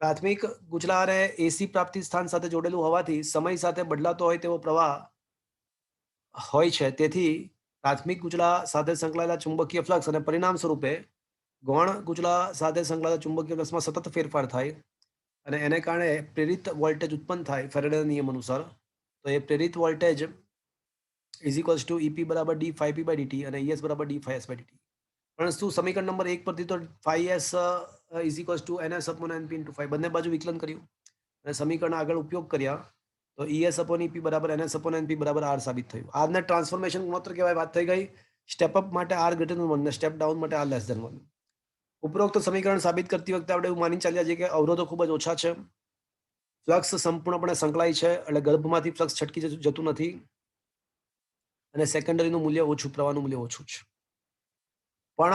પ્રાથમિક ગૂંચળાને એસી પ્રાપ્તિ સ્થાન સાથે જોડેલું હોવાથી સમય સાથે બદલાતો હોય તેવો પ્રવાહ હોય છે. તેથી પ્રાથમિક ગૂંચળા સાથે સંકળાયેલા ચુંબકીય ફ્લક્સ અને પરિણામ સ્વરૂપે ગૌણ ગૂંચળા સાથે સંકળાયેલા ચુંબકીય ફ્લક્સમાં સતત ફેરફાર થાય અને એને કારણે પ્રેરિત વોલ્ટેજ ઉત્પન્ન થાય ફેરેડેના નિયમ અનુસાર. તો એ પ્રેરિત voltage is equals two EP બરાબર d phi p by dt અને ES બરાબર d phi s by dt. પરંતુ સમીકરણ નંબર 1 પરથી તો phi s is equals two NS upon NP into phi બંને બાજુ વિકલન કર્યું અને સમીકરણ આગળ ઉપયોગ કર્યા તો ES upon EP બરાબર NS upon NP બરાબર R સાબિત થયું. R ને ટ્રાન્સફોર્મેશન ગુણોત્તર કહેવાય. વાત થઈ ગઈ. સ્ટેપ અપ માટે R greater than 1 ને સ્ટેપ ડાઉન માટે R less than 1. ઉપરોક્ત સમીકરણ સાબિત કરતી વખતે આપણે એવું માની ચાલ્યા છીએ કે અવરોધો ખૂબ જ ઓછા છે, ફ્લક્સ સંપૂર્ણપણે સંકળાય છે એટલે ગર્ભમાંથી ફ્લક્સ છટકી જતું નથી અને સેકન્ડરીનું મૂલ્ય ઓછું, પ્રવાહનું મૂલ્ય ઓછું છે. પણ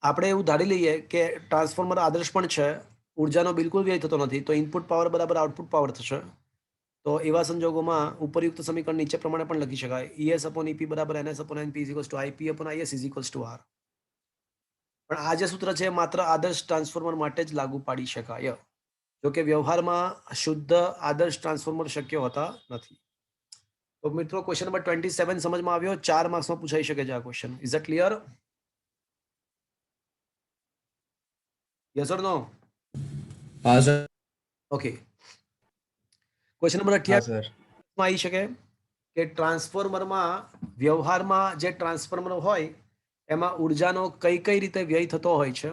આપણે એવું ધારી લઈએ કે ટ્રાન્સફોર્મર આદર્શ પણ છે, ઉર્જાનો બિલકુલ વ્યય થતો નથી, તો ઇનપુટ પાવર બરાબર આઉટપુટ પાવર થશે. તો એવા સંજોગોમાં ઉપરયુક્ત સમીકરણ નીચે પ્રમાણે પણ લખી શકાય. ES upon EP બરાબર NS upon NP is equals to IP upon IS is equals to R. પણ આ જે સૂત્ર છે માત્ર આદર્શ ટ્રાન્સફોર્મર માટે જ લાગુ પાડી શકાય. જો કે વ્યવહારમાં શુદ્ધ આદર્શ ટ્રાન્સફોર્મર શક્ય હોતા નથી. તો મિત્રો ક્વેશ્ચન નંબર 27 સમજમાં આવ્યો. 4 માર્ક્સમાં પૂછાઈ શકે છે આ question. Is it clear? Yes or no? હા sir. Okay. Question number 28 sir. માં આવી શકે કે ટ્રાન્સફોર્મરમાં વ્યવહારમાં જે ટ્રાન્સફોર્મર હોય એમાં ઉર્જાનો કઈ રીતે વ્યય થતો હોય છે,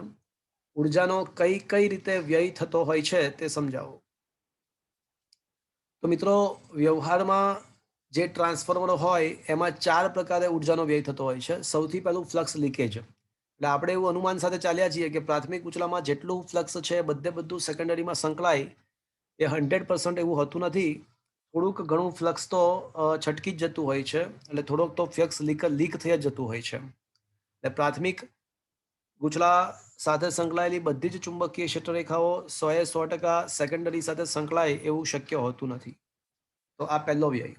ઉર્જાનો કઈ રીતે વ્યય થતો હોય છે તે સમજાવો. તો મિત્રો વ્યવહારમાં જે ટ્રાન્સફોર્મર હોય એમાં 4 પ્રકારે ઉર્જાનો વ્યય થતો હોય છે. સૌથી પહેલું ફ્લક્સ લીકેજ. એટલે આપણે એવું અનુમાન સાથે ચાલ્યા છીએ કે પ્રાથમિક ઉચલામાં જેટલું ફ્લક્સ છે બધું સેકન્ડરીમાં સંકળાય એ 100% એવું હોતું નથી. થોડુંક ઘણું ફ્લક્સ તો છટકી જ જતું હોય છે, એટલે થોડોક તો ફ્લક્સ લીક થઈ જ જતું હોય છે. એટલે પ્રાથમિક ગુચલા સાથે સંકળાયેલી બધી જ ચુંબકીય ક્ષેત્રરેખાઓ 100% સેકન્ડરી સાથે સંકળાય એવું શક્ય હોતું નથી. તો આ પહેલો વ્યય.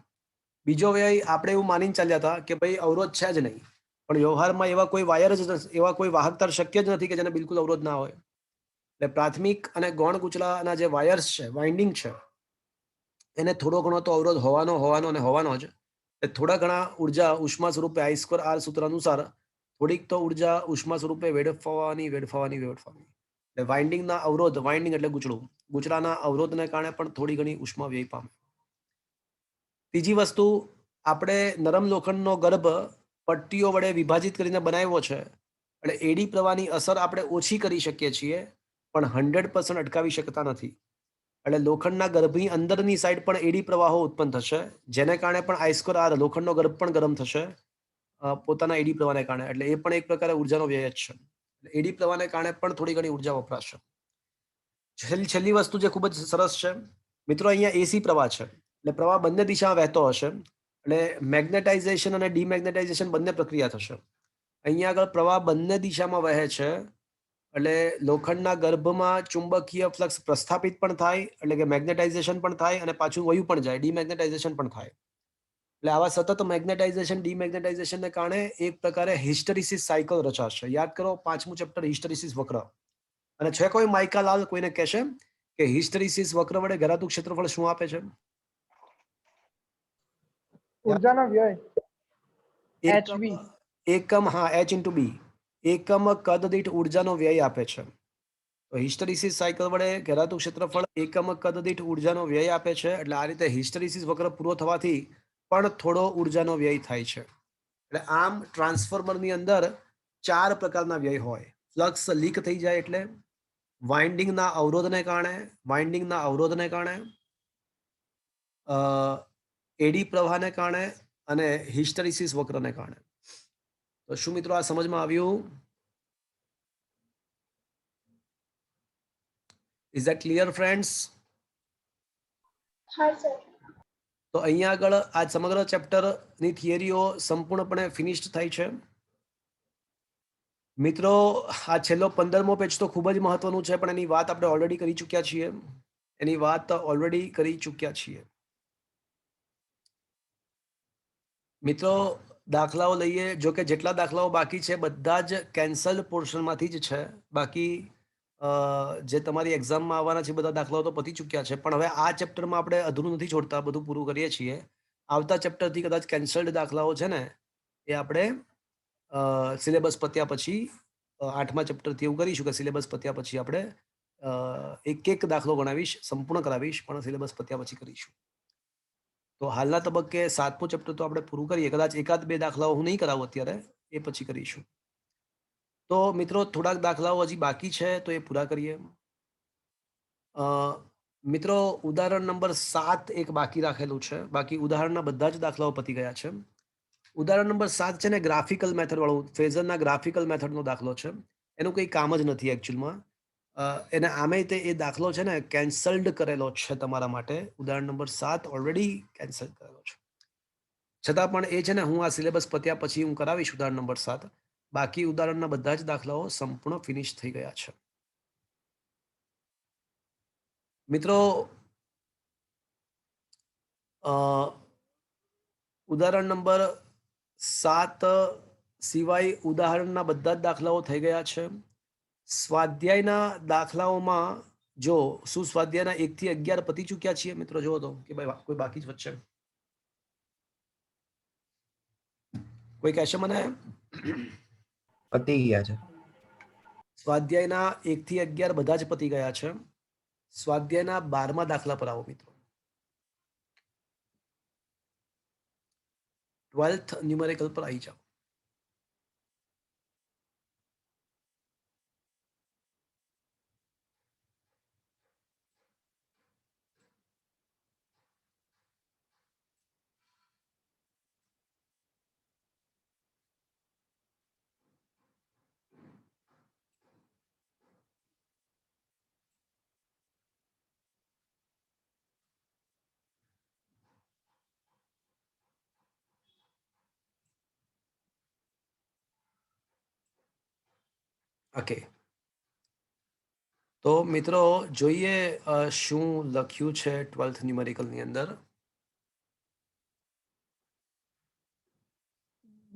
બીજો વ્યય આપણે એવું માનીને ચાલ્યા હતા કે ભાઈ અવરોધ છે જ નહીં, પણ વ્યવહારમાં એવા કોઈ વાયર જ એવા કોઈ વાહકતાર શક્ય જ નથી કે જેને બિલકુલ અવરોધ ના હોય. એટલે પ્રાથમિક અને ગૌણ ગુચલાના જે વાયર્સ છે, વાઇન્ડિંગ છે, એને થોડો ઘણો તો અવરોધ હોવાનો જ. થોડા ઘણા ઉર્જા ઉષ્મા સ્વરૂપે I²R સૂત્ર અનુસાર થોડીક તો ઉર્જા ઉષ્મા સ્વરૂપે વેડફવાની. એટલે વાઇન્ડિંગના અવરોધ, વાઇન્ડિંગ એટલે ગુચડું, ગુચલાના અવરોધને કારણે પણ થોડી ઘણી ઉષ્મા વ્યય પામે. ત્રીજી વસ્તુ, આપણે નરમ લોખંડનો ગર્ભ પટ્ટીઓ વડે વિભાજિત કરીને બનાવ્યો છે, એટલે એડી પ્રવાહની અસર આપણે ઓછી કરી શકીએ છીએ, પણ 100% અટકાવી શકતા નથી. એટલે લોખંડના ગર્ભની અંદરની સાઈડ પણ એડી પ્રવાહો ઉત્પન્ન થશે, જેને કારણે પણ I²R લોખંડનો ગર્ભ પણ ગરમ થશે પોતાના એડી પ્રવાહને કારણે. એટલે એ પણ એક પ્રકારે ઉર્જાનો વ્યય જ છે. એડી પ્રવાહને કારણે પણ થોડી ઘણી ઉર્જા વપરાશે. છેલ્લી વસ્તુ જે ખૂબ જ સરસ છે મિત્રો, અહીંયા એસી પ્રવાહ છે, એટલે પ્રવાહ બંને દિશામાં વહેતો હશે, એટલે મેગ્નેટાઇઝેશન અને ડિમેગ્નેટાઇઝેશન બંને પ્રક્રિયા થશે. અહીંયા આગળ પ્રવાહ બંને દિશામાં વહે છે, એટલે લોખંડના ગર્ભમાં ચુંબકીય ફ્લક્સ પ્રસ્થાપિત પણ થાય, એટલે કે મેગ્નેટાઇઝેશન પણ થાય, અને પાછું વયું પણ જાય, ડિમેગ્નેટાઇઝેશન પણ થાય. એટલે આવા સતત મેગ્નેટાઇઝેશન ડિમેગ્નેટાઇઝેશનને કારણે એક પ્રકારે હિસ્ટેરિસિસ સાયકલ રચાશે. યાદ કરો 5મું ચેપ્ટર હિસ્ટેરિસિસ વક્ર. અને છે કોઈ માઇકા લાલ કોઈને કહેશે કે હિસ્ટેરિસિસ વક્ર વડે ઘેરાતું ક્ષેત્રફળ શું આપે છે? ઉર્જાનો વ્યય એકમ HV. H/B એકમ કદ દીઠ ઉર્જાનો વ્યય આપે છે. તો હિસ્ટેરિસિસ સાયકલ વડે ઘેરાતું ક્ષેત્રફળ એકમ કદ દીઠ ઉર્જાનો વ્યય આપે છે. એટલે આ રીતે હિસ્ટેરિસિસ વક્ર પૂરો થવાથી પણ થોડો ઉર્જાનો વ્યય થાય છે. એટલે આમ ટ્રાન્સફોર્મરની અંદર 4 પ્રકારના વ્યય હોય. ફ્લક્સ લીક થઈ જાય એટલે, વાઇન્ડિંગના અવરોધને કારણે, એડી પ્રવાહને કારણે અને હિસ્ટેરિસિસ વક્રને કારણે. તો શું મિત્રો આ સમજમાં આવ્યું? Is that clear friends? હા સર. તો અહીંયા આગળ આ સમગ્ર ચેપ્ટરની થિયરીઓ સંપૂર્ણપણે ફિનિશ્ડ થાય છે. મિત્રો, આ છેલ્લો 15મો પેજ તો ખૂબ જ મહત્વનું છે, પણ એની વાત આપણે ઓલરેડી કરી ચૂક્યા છીએ. મિત્રો, દાખલાઓ લઈએ. જો કે જેટલા દાખલાઓ બાકી છે બધા જ કેન્સલ્ડ પોર્શનમાંથી જ છે. બાકી જે તમારી એક્ઝામમાં આવવાના છે બધા દાખલાઓ તો પતી ચૂક્યા છે, પણ હવે આ ચેપ્ટરમાં આપણે અધૂરું નથી છોડતા, બધું પૂરું કરીએ છીએ. આવતા ચેપ્ટરથી કદાચ કેન્સલ્ડ દાખલાઓ છે ને એ આપણે સિલેબસ પત્યા પછી 8મા ચેપ્ટરથી એવું કરીશું કે સિલેબસ પત્યા પછી આપણે એક દાખલો ગણાવીશ, સંપૂર્ણ કરાવીશ, પણ સિલેબસ પત્યા પછી કરીશું. તો હાલના તબક્કે 7મું ચેપ્ટર તો આપણે પૂરું કરીએ. કદાચ એકાદ બે દાખલાઓ હું નહીં કરાવું અત્યારે, એ પછી કરીશું. તો મિત્રો, થોડાક દાખલાઓ હજી બાકી છે તો એ પૂરા કરીએ. મિત્રો, ઉદાહરણ નંબર 7 એક બાકી રાખેલું છે. બાકી ઉદાહરણના બધા જ દાખલાઓ પતી ગયા છે. ઉદાહરણ નંબર 7 છે ને ગ્રાફિકલ મેથડ વાળું, ફેઝરના ગ્રાફિકલ મેથડનો દાખલો છે. એનું કંઈ કામ જ નથી એકચ્યુઅલમાં. એને આમે તે એ દાખલો છે ને કેન્સલ્ડ કરેલો છે તમારા માટે. ઉદાહરણ નંબર 7 ઓલરેડી કેન્સલ કરેલો છે. છતાં પણ એ છે ને હું આ સિલેબસ પત્યા પછી હું કરાવીશ ઉદાહરણ નંબર 7. બાકી ઉદાહરણના બધા જ દાખલાઓ સંપૂર્ણ ફિનિશ થઈ ગયા છે. મિત્રો, ઉદાહરણ નંબર 7 સિવાય ઉદાહરણના બધા જ દાખલાઓ થઈ ગયા છે. સ્વાધ્યાયના દાખલાઓમાં જો શું સ્વાધ્યાયના 1 થી 11 પતી ચૂક્યા છીએ મિત્રો? જો તો કે ભાઈ કોઈ બાકી જ વચ્ચે કોઈ કહેશે મને? પતી ગયા છે. સ્વાધ્યાયના 1 થી 11 બધા જ પતી ગયા છે. સ્વાધ્યાયના 12મા દાખલા પર આવો મિત્રો. 12th ન્યુમેરિકલ પર આવી જાઓ. ઓકે, તો મિત્રો જોઈએ શું લખ્યું છે 12th ન્યુમેરિકલની અંદર.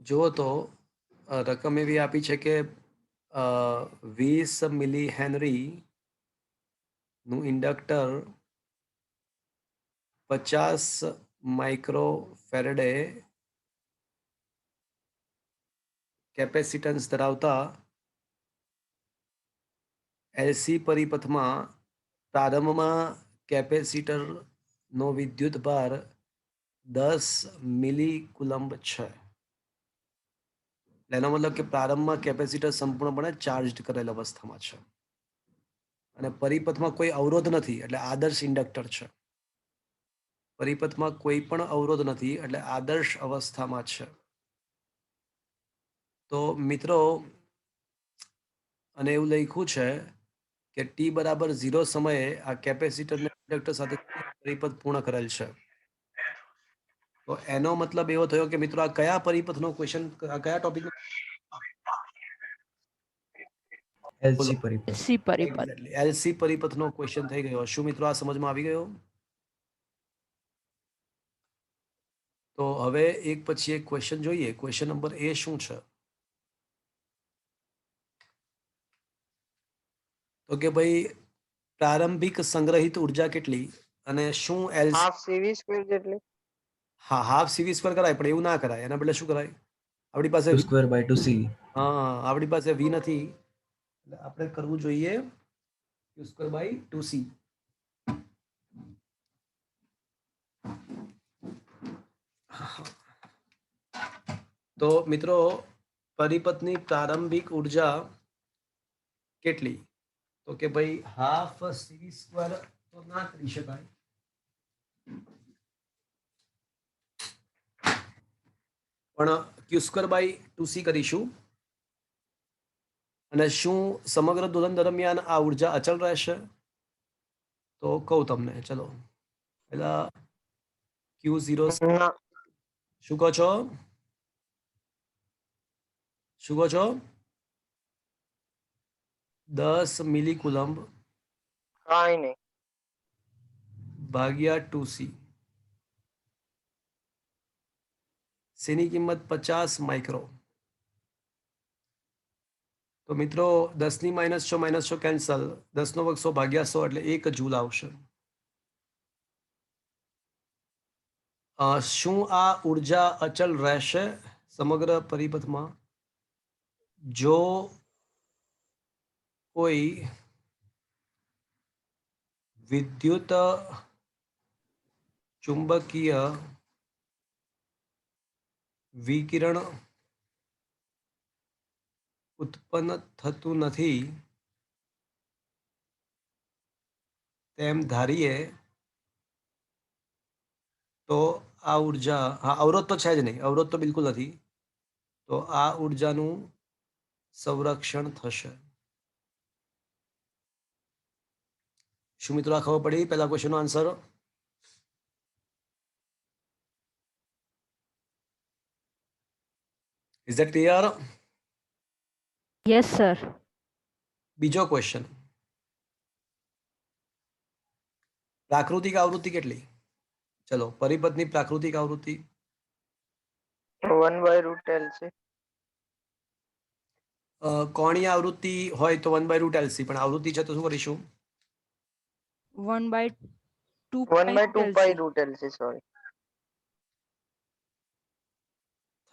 જુઓ તો રકમ એવી આપી છે કે 20 મિલી હેનરી નું ઇન્ડક્ટર 50 માઇક્રો ફેરેડે કેપેસિટન્સ ધરાવતા એલસી પરિપથમાં પ્રારંભમાં કેપેસિટરનો વિદ્યુત ભાર 10 મિલી કુલમ્બ છે. એનો મતલબ કે પ્રારંભમાં કેપેસિટર સંપૂર્ણપણે ચાર્જ કરેલ અવસ્થામાં છે અને પરિપથમાં કોઈ અવરોધ નથી એટલે આદર્શ ઇન્ડક્ટર છે. પરિપથમાં કોઈ પણ અવરોધ નથી એટલે આદર્શ અવસ્થામાં છે. તો મિત્રો અને એવું લખ્યું છે કે ટી બરાબર 0 સમયે આ કેપેસિટરને ઇન્ડક્ટર સાથે પરિપથ પૂર્ણ કરેલ છે. તો એનો મતલબ એવો થયો કે મિત્રો આ કયા પરિપથનો ક્વેશ્ચન, કયા ટોપિક એલસી પરિપથ. સી પરિપથ. એક્ઝેક્ટલી એલસી પરિપથનો ક્વેશ્ચન થઈ ગયો. શું મિત્રો આ સમજમાં આવી ગયો? તો હવે એક પછી એક ક્વેશ્ચન જોઈએ. ક્વેશ્ચન નંબર એ શું છે? તો કે ભાઈ પ્રારંભિક સંગ્રહિત ઉર્જા કેટલી અને શું એલસી? હાફ સીવી સ્ક્વેર જેટલી. હા, હાફ સીવી સ્ક્વેર કરાય પણ એવું ના કરાય. એના બદલે શું કરાય? આપણી પાસે two square by two C. હા, આપણી પાસે વી નથી એટલે આપણે કરવું જોઈએ ક્યુ સ્ક્વેર બાય 2c. તો મિત્રો પરિપથની પ્રારંભિક ઉર્જા કેટલી? તો કે ભાઈ હાફ સીવી સ્ક્વેર તો ના કરી શકાય, પણ ક્યુ સ્ક્વેર બાય 2c કરીશું. અને શું સમગ્ર દોલન દરમિયાન આ ઉર્જા અચળ રહેશે? તો કહું તમને, ચલો પેલા Q0 ના, શું કહો છો? શું કહો છો? 10 મિલી કુલમ્બ કાંઈ નહીં. ભાગ્યા 2c. શેની કિંમત 50 માઇક્રો. તો મિત્રો 10 ની -6 કેન્સલ, 10 નો વર્ગ 100 ભાગ્યા 100 એટલે 1 જૂલ આવશે. શું આ ઉર્જા અચલ રહેશે સમગ્ર પરિપથમાં? જો કોઈ વિદ્યુત ચુંબકીય વિકિરણ ઉત્પન્ન થતું નથી તેમ ધારીએ તો આ ઉર્જા, હા અવરોધ તો છે જ નહીં, અવરોધ તો બિલકુલ નથી, તો આ ઉર્જાનું સંરક્ષણ થશે. શું મિત્રો આ ખબર પડી પહેલા ક્વેશ્ચનનો answer? Is that clear? Yes sir. બીજો ક્વેશ્ચન, પ્રાકૃતિક આવૃત્તિ કેટલી? ચલો પરિપથની પ્રાકૃતિક આવૃત્તિ 1/√LC. કોણીય આવૃત્તિ હોય તો 1/√LC, પણ આવૃત્તિ છે તો શું કરીશું? 1/2 1/2π√LC. સોરી.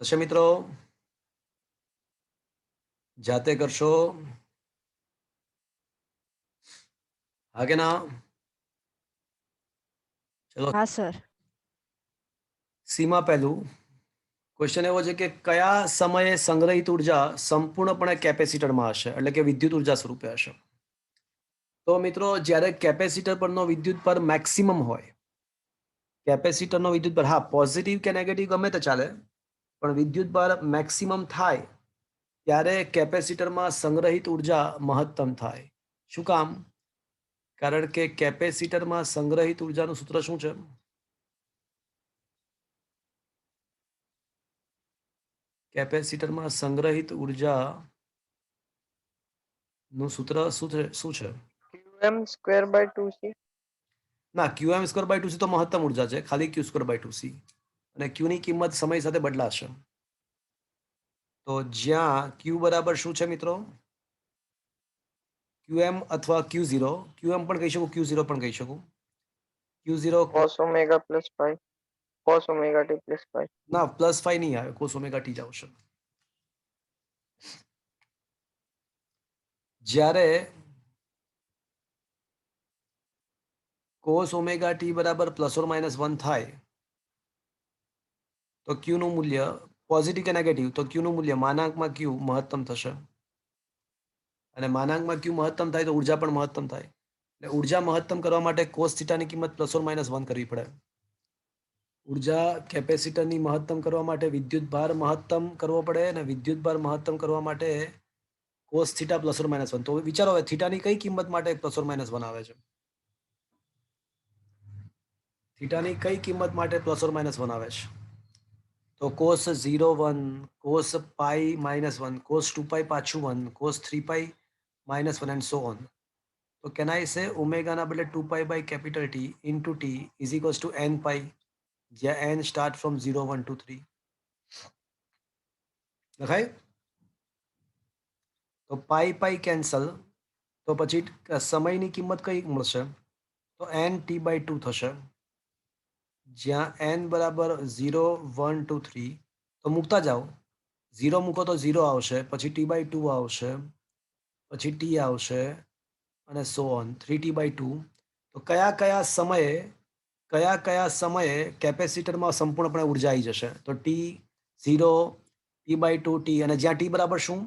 થશે મિત્રો? જાતે કરશો? હા કે ના? ચલો હા સર. સીમા પહેલું ક્વેશ્ચન એવો છે કે કયા સમયે સંગ્રહિત ઉર્જા સંપૂર્ણપણે કેપેસિટરમાં હશે, એટલે કે વિદ્યુત ઉર્જા સ્વરૂપે હશે? તો મિત્રો જ્યારે કેપેસિટર પરનો વિદ્યુત ભાર મેક્સિમમ હોય, કેપેસિટરનો વિદ્યુત ભાર, હા પોઝિટિવ કે નેગેટિવ ગમે તે ચાલે, પણ વિદ્યુત ભાર મેક્સિમમ થાય ત્યારે કેપેસિટરમાં સંગ્રહિત ઉર્જા મહત્તમ થાય. શું કામ? કારણ કે કેપેસિટરમાં સંગ્રહિત ઉર્જાનું સૂત્ર શું છે? કેપેસિટરમાં સંગ્રહિત ઉર્જા નું સૂત્ર શું છે? qm square by 2c. ના, QM સ્ક્વેર બાય 2c તો મહત્તમ ઉર્જા છે, ખાલી Q સ્ક્વેર બાય 2c. અને Q ની કિંમત સમય સાથે બદલાશે. તો જ્યાં Q બરાબર શું છે મિત્રો? QM અથવા Q0. QM પણ કહી શકું, Q0 પણ કહી શકું. Q0 cos omega plus phi. cos omega t plus phi. ના, +5 નહીં આવે, cos ઓમેગા t જ આવશે. જ્યારે cos ઓમેગા t બરાબર ±1 થાય તો Q નું મૂલ્ય પોઝિટિવ કે નેગેટિવ, તો Q નું મૂલ્ય માનાંકમાં Q મહત્તમ થશે. અને માનાંકમાં Q મહત્તમ થાય તો ઉર્જા પણ મહત્તમ થાય. એટલે ઉર્જા મહત્તમ કરવા માટે cos થીટાની કિંમત ±1 કરવી પડે. ઉર્જા કેપેસિટરની મહત્તમ કરવા માટે વિદ્યુત ભાર મહત્તમ કરવો પડે, અને વિદ્યુત ભાર મહત્તમ કરવા માટે cos થીટા ±1. તો વિચારો હવે થીટાની કઈ કિંમત માટે ±1 આવે છે? થીટાની કઈ કિંમત માટે ±1 આવે છે? તો cos 0 1, cos પાઈ -1, cos 2 પાઈ પાછું 1, cos 3 pi -1 and so on. તો can I say ઓમેગા ના બદલે 2 pi by capital T into T is equals to n pi, જ્યાં n start from 0 1 2 3. લખાય? તો પાઈ પાઈ કેન્સલ, તો પછી સમયની કિંમત કઈ મળશે? તો n t બાય 2 થશે, જ્યાં n બરાબર 0 1 2 3. તો મૂકતા જાઓ, 0 મૂકો તો 0 આવશે, પછી t બાય 2 આવશે, પછી t આવશે, અને સો ઓન 3t બાય 2. તો કયા સમયે કેપેસિટરમાં સંપૂર્ણપણે ઉર્જા આવી જશે? તો t0, t બાય 2, t, અને જ્યાં t બરાબર શું?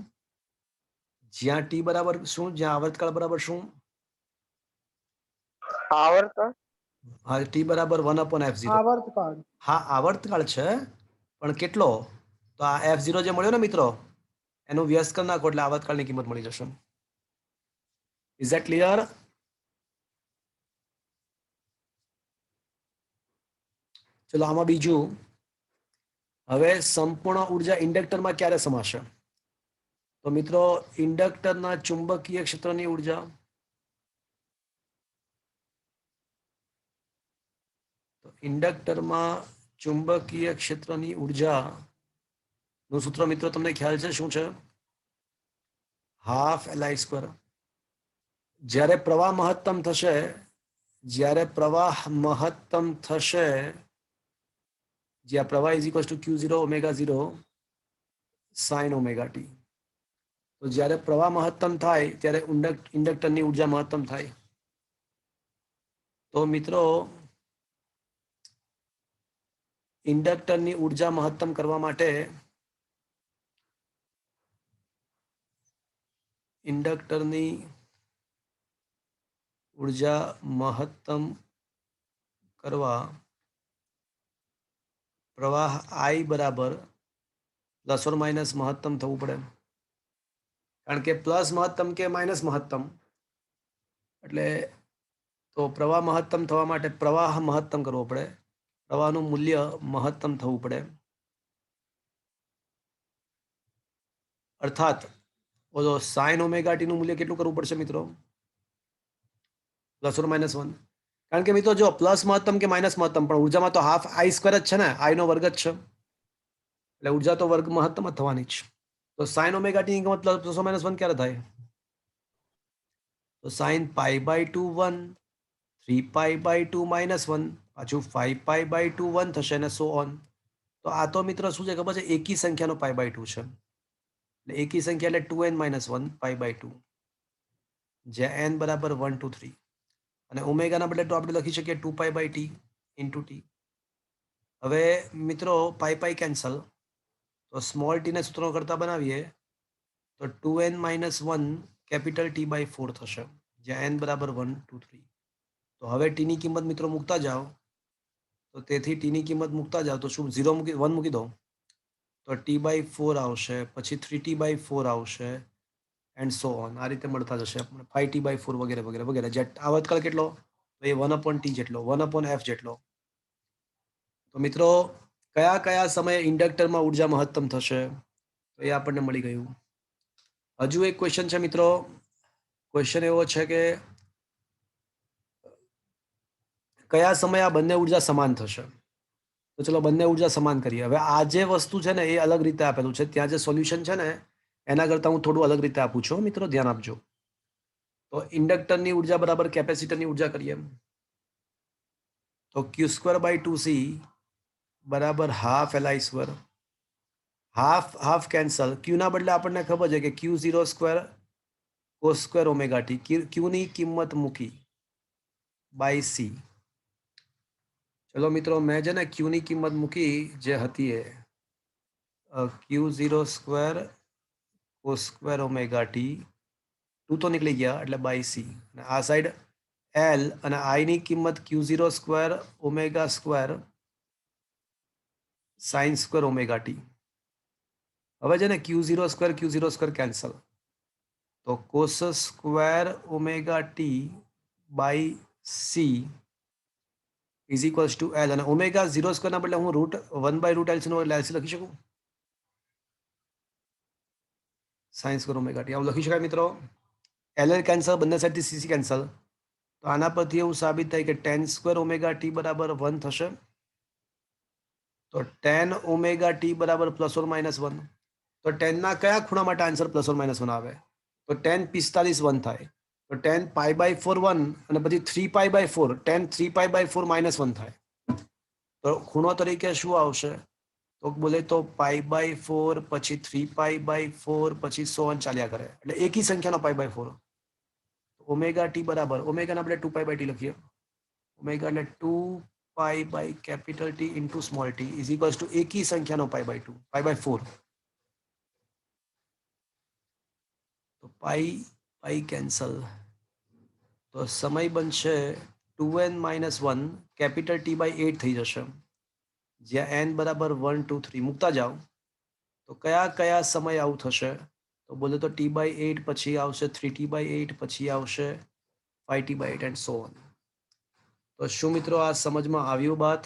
જ્યાં t બરાબર શું? જ્યાં આવર્તકાળ બરાબર શું? આવર્તન. હા, t બરાબર 1/f0. આવર્તકાળ. હા, આવર્તકાળ છે, પણ કેટલો? તો આ f0 જે મળ્યો ને મિત્રો, એનું વ્યસ્ત કરી નાખો એટલે આવર્તકાળની કિંમત મળી જશે. Is that clear? ચલો આમાં બીજું, હવે સંપૂર્ણ ઉર્જા ઇન્ડક્ટરમાં ક્યારે સમાશે? તો મિત્રો, ઇન્ડક્ટરના ચુંબકીય ક્ષેત્રની ઉર્જા, તો ઇન્ડક્ટરમાં ચુંબકીય ક્ષેત્રની ઉર્જા નું સૂત્ર મિત્રો તમને ખ્યાલ છે શું છે? ½ Li². જ્યારે પ્રવાહ મહત્તમ થશે, જ્યાં પ્રવાહ Q0 ω0 sin ωt. તો જ્યારે પ્રવાહ મહત્તમ થાય ત્યારે ઇન્ડક્ટરની ઉર્જા મહત્તમ થાય. તો મિત્રો, ઇન્ડક્ટરની ઉર્જા મહત્તમ કરવા માટે ઇન્ડક્ટરની ઉર્જા મહત્તમ કરવા પ્રવાહ I બરાબર ± મહત્તમ થવું પડે. કારણ કે પ્લસ મહત્તમ કે માઇનસ મહત્તમ, એટલે તો પ્રવાહ મહત્તમ થવા માટે પ્રવાહ મહત્તમ કરવો પડે, પ્રવાહનું મૂલ્ય મહત્તમ થવું પડે. અર્થાત બોલો, sin ωt નું મૂલ્ય કેટલું કરવું પડશે મિત્રો? ±1. કારણ કે મિત્રો જો પ્લસ મહત્તમ કે માઇનસ મહત્તમ, પણ ઉર્જામાં તો ½ I² જ છે ને, I નો વર્ગ જ છે, એટલે ઉર્જા તો વર્ગ મહત્તમ જ થવાની જ. તો sin ωt ની કિંમત ±1 ક્યારે થાય? તો sin π/2 1, 3π/2 -1, પાછું 5π/2 1 થશે, અને સો ઓન. તો આ તો મિત્રો શું છે ખબર છે? એકી સંખ્યાનો π/2 છે. એટલે એકી સંખ્યા એટલે 2n - 1 π/2, જ્યાં n બરાબર 1 2 3. અને ઓમેગાના બદલે તો આપણે લખી શકીએ 2π/t into t. હવે મિત્રો પાઈ કેન્સલ, તો સ્મોલ t ને સૂત્રો કરતા બનાવીએ તો 2n - 1 કેપિટલ T બાય 4 થશે, જ્યાં n બરાબર 1 2 3. તો હવે t ની કિંમત મિત્રો મૂકતા જાઓ, તો તેથી t ની કિંમત મૂકતા જાઓ તો શું 1 મૂકી દો તો t/4 આવશે, પછી 3t/4 આવશે, એન્ડ સો ઓન. આ રીતે મળતા જશે આપણે 5t/4 વગેરે વગેરે વગેરે. જે આવર્તકાળ કેટલો? તો એ 1/t જેટલો, 1/f જેટલો. તો મિત્રો, કયા સમયે ઇન્ડક્ટરમાં ઉર્જા મહત્તમ થશે? તો એ આપણને મળી ગયું. હજુ એક ક્વેશ્ચન છે મિત્રો, ક્વેશ્ચન એવો છે કે કયા સમયે આ બંને ઉર્જા સમાન થશે? તો ચલો બંને ઉર્જા સમાન કરીએ. હવે આ જે વસ્તુ છે ને એ અલગ રીતે આપેલું છે. ત્યાં જે સોલ્યુશન છે ને એના કરતાં હું થોડું અલગ રીતે આપું છું. મિત્રો ધ્યાન આપજો. તો ઇન્ડક્ટરની ઉર્જા બરાબર કેપેસિટરની ઉર્જા કરીએ. તો Q²/2C બરાબર હાફ Li². Half cancel. ક્યુના બદલે આપણને ખબર છે કે Q02 cos² ωt. ક્યુની કિંમત મૂકી બાય સી. ચલો મિત્રો મેં છે ને ક્યુની કિંમત મૂકી જે હતી એ Q02 cos² ωt. 2 તો નીકળી ગયા એટલે બાય સી. અને આ સાઈડ એલ અને આઈની કિંમત Q02 ω² sin² ωt. હવે છે ને Q02 કેન્સલ. તો cos² ωt by C is equals to L. અને ω02 ના બદલે હું √1/√LC નો LC લખી શકું. sin² ωt આવું લખી શકાય મિત્રો. એલ કેન્સલ, બંને સાઈડથી સીસી કેન્સલ. તો આના પરથી એવું સાબિત થાય કે tan² ωt બરાબર 1 થશે. તો tan ωt બરાબર ±1. તો tan ના કયા ખૂણા માટે આન્સર ±1 આવે? તો tan 45 1 થાય. તો tan π/4 1 અને પછી 3π/4 tan 3π/4 -1 થાય. તો ખૂણો તરીકે શું આવશે? તો બોલે તો π/4 પછી 3π/4 પછી 100 ચાલ્યા કરે એટલે એકી સંખ્યાનો π/4. ωt બરાબર ઓમેગા ના આપણે 2π/t લખીએ. ઓમેગા એટલે 2π/T into small t is equals two એકી સંખ્યાનો π/2 π/4. તો પાઈ કેન્સલ. તો સમય બનશે 2n - 1 કેપિટલ T/8 થઈ જશે. જ્યાં n બરાબર 1 2 3 મૂકતા જાઓ તો કયા કયા સમય આવું થશે? તો બોલે તો T/8 પછી આવશે 3T/8 પછી આવશે 5T/8 એન્ડ સો ઓન. તો શું મિત્રો આ સમજમાં આવ્યું? બાત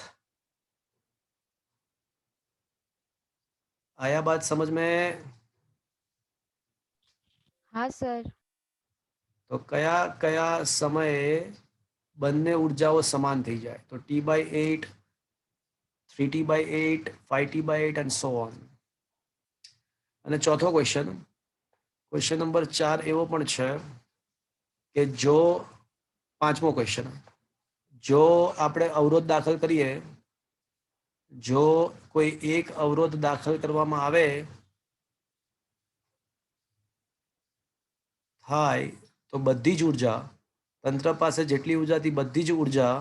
આયા બાત સમજ में? हाँ सर. તો કયા કયા સમયે બંને ઉર્જાઓ સમાન થઈ જાય? તો T/8 3T/8 5T/8 and so on. અને ચોથો ક્વેશ્ચન નંબર 4 એવો પણ છે કે જો પાંચમો ક્વેશ્ચન, જો આપણે અવરોધ દાખલ કરીએ, જો કોઈ એક અવરોધ દાખલ કરવામાં આવે થાય તો બધી જ ઉર્જા, તંત્ર પાસે જેટલી ઉર્જા હતી બધી જ ઉર્જા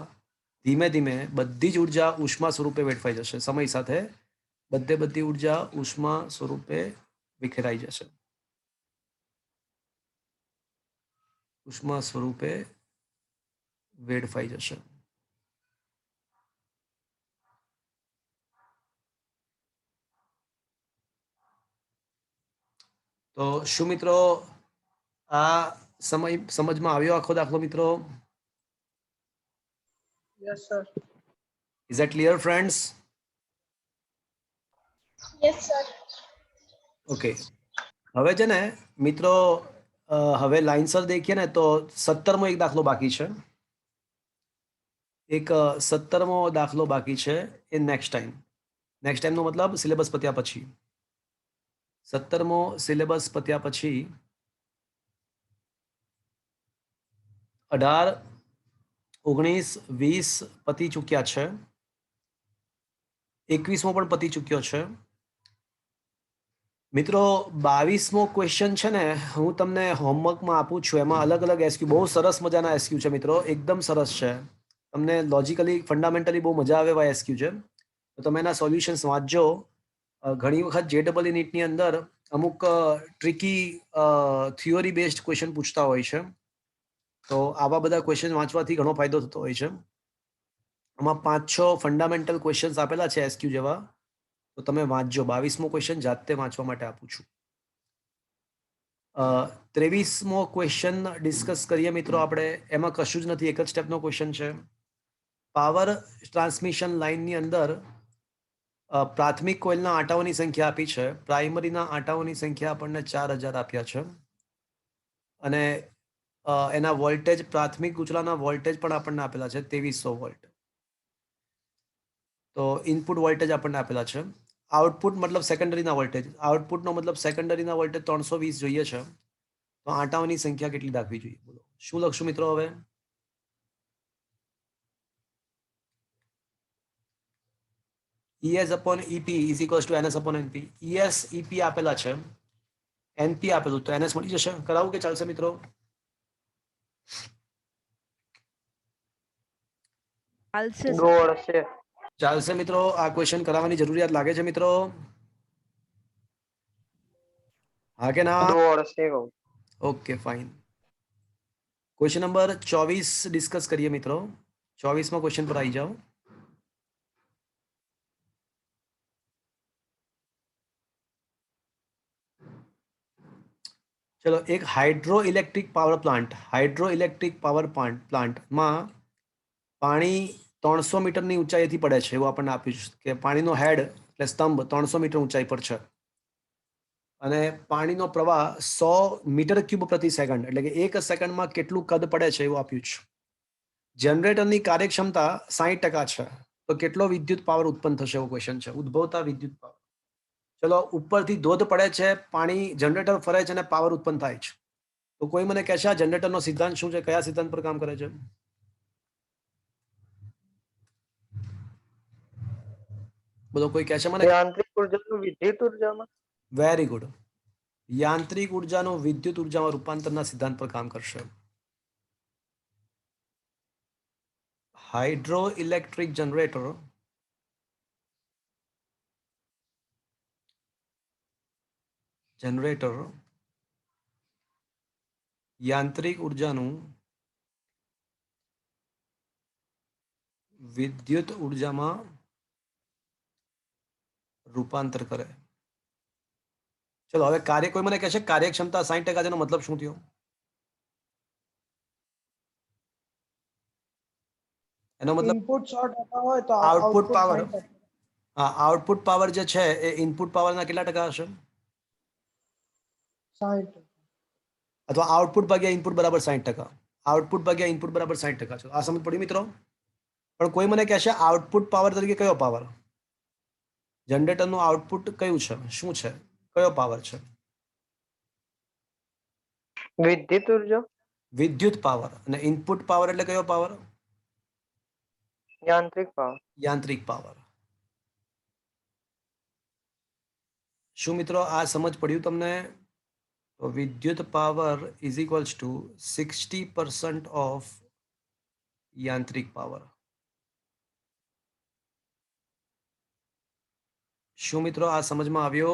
ધીમે ધીમે બધી જ ઉર્જા ઉષ્મા સ્વરૂપે વેડફાઈ જશે. સમય સાથે બધી ઉર્જા ઉષ્મા સ્વરૂપે વિખેરાઈ જશે. ઉષ્મા સ્વરૂપે વેડફાઈ જશે. તો શું મિત્રો આ સમજમાં આવ્યો આખો દાખલો મિત્રો? Yes, sir. Is that clear friends? Yes, sir. Okay. હવે છે ને મિત્રો હવે લાઇનસર દેખીએ ને તો 17મો એક દાખલો બાકી છે. એક 17મો દાખલો બાકી છે એ નેક્સ્ટ ટાઈમનો મતલબ સિલેબસ પત્યા પછી. 17મો સિલેબસ પત્યા પછી 18 19 20 પતી ચૂક્યા છે. 21મો પણ પતી ચૂક્યો છે. મિત્રો 22મો ક્વેશ્ચન છે ને હું તમને હોમવર્કમાં આપું છું. એમાં અલગ અલગ એસક્યુ, બહુ સરસ મજાના એસક્યુ છે મિત્રો, એકદમ સરસ છે. તમને લોજિકલી ફંડામેન્ટલી બહુ મજા આવે એવા એસક્યુ છે. તો તમે એના સોલ્યુશન્સ વાંચજો. ઘણી વખત JEE નીટની અંદર અમુક ટ્રિકી થિયોરી બેઝડ ક્વેશ્ચન પૂછતા હોય છે. તો આવા બધા ક્વેશ્ચન વાંચવાથી ઘણો ફાયદો થતો હોય છે. આમાં 5-6 ફંડામેન્ટલ ક્વેશ્ચન્સ આપેલા છે એસક્યુ જેવા. તો તમે વાંચજો. 22મો ક્વેશ્ચન જાતે વાંચવા માટે આપું છું. 23મો ક્વેશ્ચન ડિસ્કસ કરીએ મિત્રો આપણે. એમાં કશું જ નથી, એક જ સ્ટેપનો ક્વેશ્ચન છે. પાવર ટ્રાન્સમિશન લાઇનની અંદર પ્રાથમિક કોઇલના આંટાઓની સંખ્યા આપી છે. પ્રાઇમરીના આંટાઓની સંખ્યા આપણને 4000 આપ્યા છે. અને એના વોલ્ટેજ પ્રાથમિક ઉચલાના વોલ્ટેજ પણ આપણને આપેલા છે 2300 વોલ્ટ. તો ઇનપુટ વોલ્ટેજ આપણને આપેલા છે. આઉટપુટ મતલબ સેકન્ડરીના વોલ્ટેજ, આઉટપુટનો મતલબ સેકન્ડરીના વોલ્ટેજ 320 જોઈએ છે. તો આંટાઓની સંખ્યા કેટલી દાખવી જોઈએ? બોલો શું લખશું મિત્રો હવે? ES upon EP is equals to NS upon NP. ES EP આપેલા છે, NP આપેલું, તો NS મળી જશે. કરાવું કે ચાલશે મિત્રો? ચાલશે સર. ગોળ છે. ચાલશે મિત્રો. આ ક્વેશ્ચન કરાવવાની જરૂરિયાત લાગે છે મિત્રો? હા કે ના? ગોળ છે કહું. Okay fine. Question number 24 discuss કરીએ મિત્રો. 24માં ક્વેશ્ચન પર આવી જાઓ. ચલો, એક હાઇડ્રો ઇલેક્ટ્રિક પાવર પ્લાન્ટમાં પાણી 300 મીટરની ઊંચાઈથી પડે છે એવું આપણને આપ્યું છે કે પાણીનો હેડ એટલે સ્તંભ 300 મીટર ઊંચાઈ પર છે અને પાણીનો પ્રવાહ 100 મીટર ક્યુબ પ્રતિ સેકન્ડ એટલે કે 1 સેકન્ડમાં કેટલું કદ પડે છે એવું આપ્યું છે. જનરેટરની કાર્યક્ષમતા 60% છે, તો કેટલો વિદ્યુત પાવર ઉત્પન્ન થશે એવો ક્વેશ્ચન છે. ઉદ્ભવતા વિદ્યુત પાવર. ચલો, ઉપરથી ધોધ પડે છે, પાણી જનરેટર ફરે છે અને પાવર ઉત્પન્ન થાય છે. તો કોઈ મને કહેશે આ જનરેટરનો સિદ્ધાંત શું છે, કયા સિદ્ધાંત પર કામ કરે છે? બોલો, કોઈ કહેશે મને? યાંત્રિક ઉર્જાનું વિદ્યુત ઉર્જામાં. Very good. યાંત્રિક ઉર્જાનું વિદ્યુત ઉર્જામાં રૂપાંતરના સિદ્ધાંત પર કામ કરશે. હાઇડ્રો ઇલેક્ટ્રિક જનરેટર યાંત્રિક ઉર્જાનું વિદ્યુત ઉર્જામાં રૂપાંતર કરે. ચલો, હવે કાર્ય, કોઈ મને કહેશે કાર્યક્ષમતા 60% જેનો મતલબ શું થયો? એનો મતલબ ઇનપુટ 100% હોય તો આઉટપુટ પાવર. 60%. હા, આઉટપુટ પાવર જે છે એ ઇનપુટ પાવરના કેટલા ટકા હશે? 60%. અથવા આઉટપુટ ભાગ્યા ઇનપુટ બરાબર 60%. આઉટપુટ ભાગ્યા ઇનપુટ બરાબર 60%. છે. આ સમજ પડી મિત્રો? પણ કોઈ મને કહેશે આઉટપુટ પાવર તરીકે કયો પાવર? જનરેટરનું આઉટપુટ કયું છે, શું છે, કયો પાવર છે? વિદ્યુત ઉર્જા. વિદ્યુત પાવર. અને ઇનપુટ પાવર એટલે કયો પાવર? યાંત્રિક પાવર. યાંત્રિક પાવર. શું મિત્રો આ સમજ પડ્યું તમને? તો વિદ્યુત power is equals two 60% of યાંત્રિક પાવર. શું મિત્રો આ સમજમાં આવ્યો?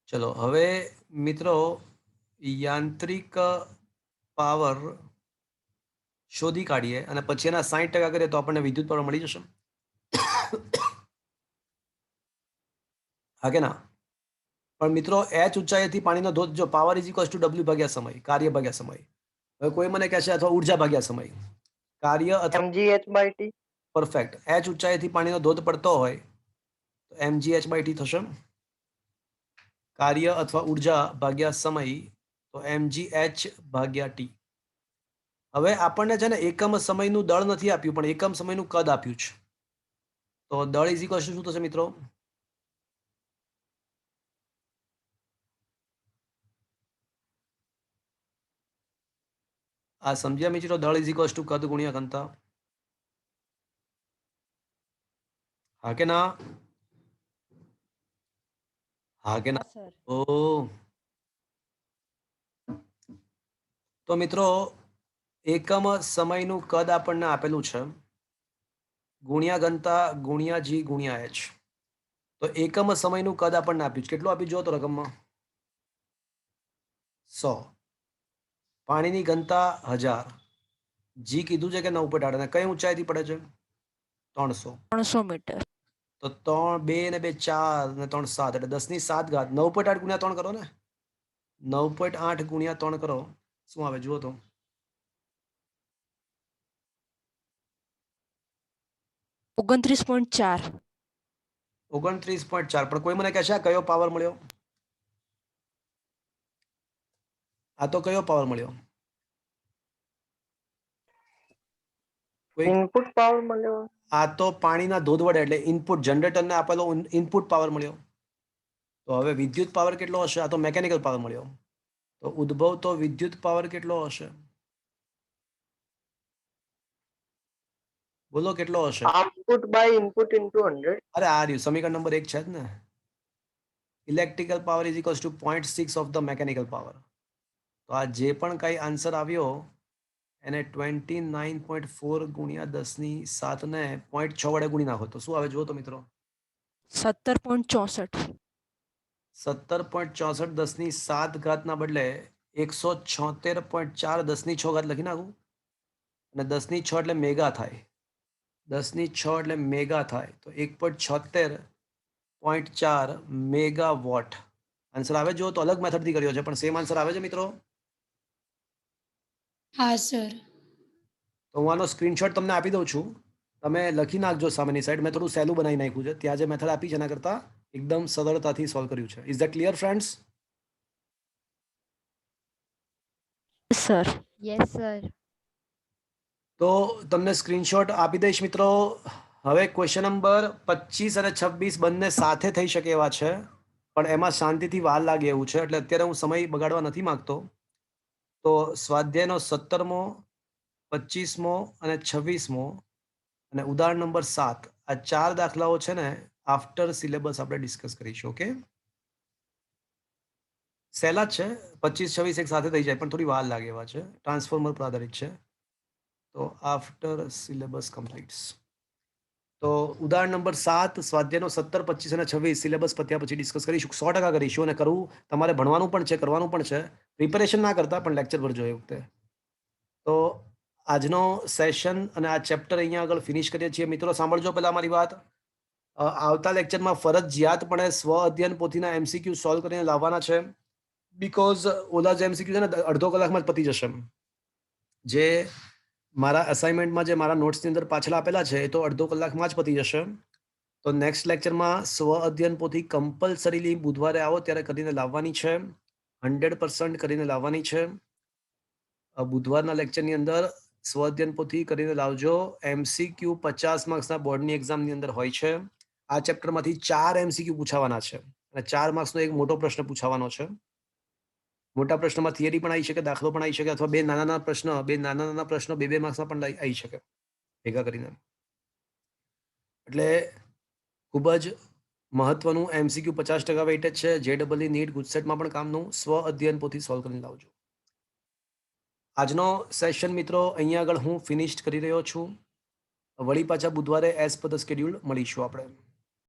ચલો, હવે મિત્રો યાંત્રિક પાવર શોધી કાઢીએ અને પછી એના 60% કરીએ તો આપણને વિદ્યુત પાવર મળી જશે. હા કે ના? પણ મિત્રો h ઊંચાઈથી પાણીનો ધોધ, જો power is equals two W ભાગ્યા સમય, કાર્ય ભાગ્યા સમય. હવે કોઈ મને કહેશે અથવા ઉર્જા ભાગ્યા સમય, કાર્ય અથવા mgh/t. પરફેક્ટ. h ઊંચાઈથી પાણીનો ધોધ પડતો હોય તો mgh/t થશે. કાર્ય અથવા ઉર્જા ભાગ્યા સમય તો mgh/t. હવે આપણને છે ને એકમ સમયનું દળ નથી આપ્યું, પણ એકમ સમયનું કદ આપ્યું છે. તો દળ ઇઝ ઇક્વલ્સ ટુ શું થશે મિત્રો? આ સમજ્યા મિત્રો? દળ ઇઝ ઇક્વલ્સ ટુ કદ ગુણ્યા ઘનતા. હા કે ના? હા કે ના? સર. ઓ, તો મિત્રો એકમ સમયનું કદ આપણને આપેલું છે, ગુણ્યા ઘનતા ગુણ્યા g ગુણ્યા h. તો એકમ સમયનું કદ આપણને આપ્યું છે. કેટલું આપ્યું જો તો રકમમાં? 100. પાણીની ઘનતા 1000. g કીધું છે કે 9.8 અને કઈ ઊંચાઈથી પડે છે? 300. 300 મીટર. તો 3 2 ને 2 4 ને 3 7 એટલે 10⁻⁷. 9.8 ગુણ્યા 3 કરો ને. 9.8 ગુણ્યા 3 કરો, શું આવે જુઓ તો? ₹29.4. 29.4. પણ કોઈ મને કહેશે આ કયો પાવર મળ્યો? આ તો કયો પાવર મળ્યો? કોઈ ઇનપુટ પાવર મળ્યો. આ તો પાણીના ધોધ વડે એટલે ઇનપુટ જનરેટરને આપેલો ઇનપુટ પાવર મળ્યો. તો હવે વિદ્યુત પાવર કેટલો હશે? આ તો મેકેનિકલ પાવર મળ્યો. તો ઉદ્ભવ તો વિદ્યુત પાવર કેટલો હશે? બોલો કેટલો હશે? Output by input into 100. અરે આ રહ્યું સમીકરણ નંબર 1 છે જ ને. Electrical power is equals two 0.6 of the mechanical power. તો આ જે પણ કઈ આન્સર આવ્યો એને 29.4 ગુણ્યા 10⁶ ને 0.6 વડે ગુણી નાખો તો શું આવે જુઓ તો મિત્રો. 17.64. 17.64 10⁶ ના બદલે 176.4 10⁶ લખી નાખું અને 10⁶ એટલે મેગા થાય. 10⁶ એટલે મેગા થાય તો 1.76.4 મેગાવોટ આન્સર આવે જો તો અલગ મેથડથી કર્યો છે પણ સેમ આન્સર આવે છે મિત્રો. હા સર. તો હું આનો સ્ક્રીનશોટ તમને આપી દઉં છું, તમે લખી નાખજો સામેની સાઈડ. મેં થોડું સહેલું બનાવી નાખ્યું છે, ત્યાં જે મેથડ આપી છે એના કરતાં એકદમ સરળતાથી સોલ્વ કર્યું છે. Is that clear friends? Sir. Yes, sir. તો તમને સ્ક્રીનશોટ આપી દઈશ મિત્રો. હવે ક્વેશ્ચન નંબર 25 અને 26 બંને સાથે થઈ શકે એવા છે પણ એમાં શાંતિથી વાર લાગે એવું છે એટલે અત્યારે હું સમય બગાડવા નથી માંગતો. તો સ્વાધ્યાયનો 17મો, 25મો અને 26મો અને ઉદાહરણ નંબર 7 આ 4 દાખલાઓ છે ને આફ્ટર સિલેબસ આપણે ડિસ્કસ કરીશું. ઓકે, સહેલા જ છે. 25 26 એક સાથે થઈ જાય પણ થોડી વાર લાગે એવા છે, ટ્રાન્સફોર્મર પર આધારિત છે. તો આફ્ટર સિલેબસ કમ્પ્લીટ્સ. તો ઉદાહરણ નંબર 7 સ્વાધ્યાયનો 17 25 અને 26 સિલેબસ પત્યા પછી ડિસ્કસ કરીશું. 100% કરીશું અને કરવું તમારે ભણવાનું પણ છે, કરવાનું પણ છે. પ્રિપેરેશન ના કરતા પણ લેક્ચર ભરજો એ વખતે. તો આજનો સેશન અને આ ચેપ્ટર અહીંયા આગળ ફિનિશ કરીએ છીએ. મિત્રો સાંભળજો પહેલા મારી વાત. આવતા લેક્ચરમાં ફરજિયાતપણે સ્વ અધ્યયન પોથીના MCQ સોલ્વ કરીને લાવવાના છે. બીકોઝ ઓલા જે MCQ છે ને અડધો કલાકમાં જ પતી જશે. જે મારા અસાઇનમેન્ટમાં જે મારા નોટ્સની અંદર પાછળ આપેલા છે એ તો અડધો કલાકમાં જ પતી જશે. તો નેક્સ્ટ લેક્ચરમાં સ્વ અધ્યયન પોથી કમ્પલસરીલી બુધવારે આવો ત્યારે કરીને લાવવાની છે. 100% કરીને લાવવાની છે. બુધવારના લેક્ચરની અંદર સ્વ અધ્યયન પોથી કરીને લાવજો. MCQ 50 માર્ક્સના બોર્ડની એક્ઝામની અંદર હોય છે. આ ચેપ્ટરમાંથી 4 MCQ પૂછાવાના છે અને 4 માર્ક્સનો એક મોટો પ્રશ્ન પૂછાવાનો છે. મોટા પ્રશ્નમાં થિયરી પણ આવી શકે, દાખલો પણ આવી શકે, અથવા બે નાના પ્રશ્નો 2 માર્ક્સના પણ આવી શકે ભેગા કરીને. એટલે ખૂબ જ મહત્વનું MCQ 50% વેઇટેજ છે. JEE નીટ ગુજસેટમાં પણ કામનું. સ્વ અધ્યયન પોથી સોલ્વ કરીને લાવજો. આજનો સેશન મિત્રો અહીંયા આગળ હું ફિનિશ કરી રહ્યો છું. વળી પાછા બુધવારે એઝ પર ધ સ્કેડ્યુલ મળીશું આપણે.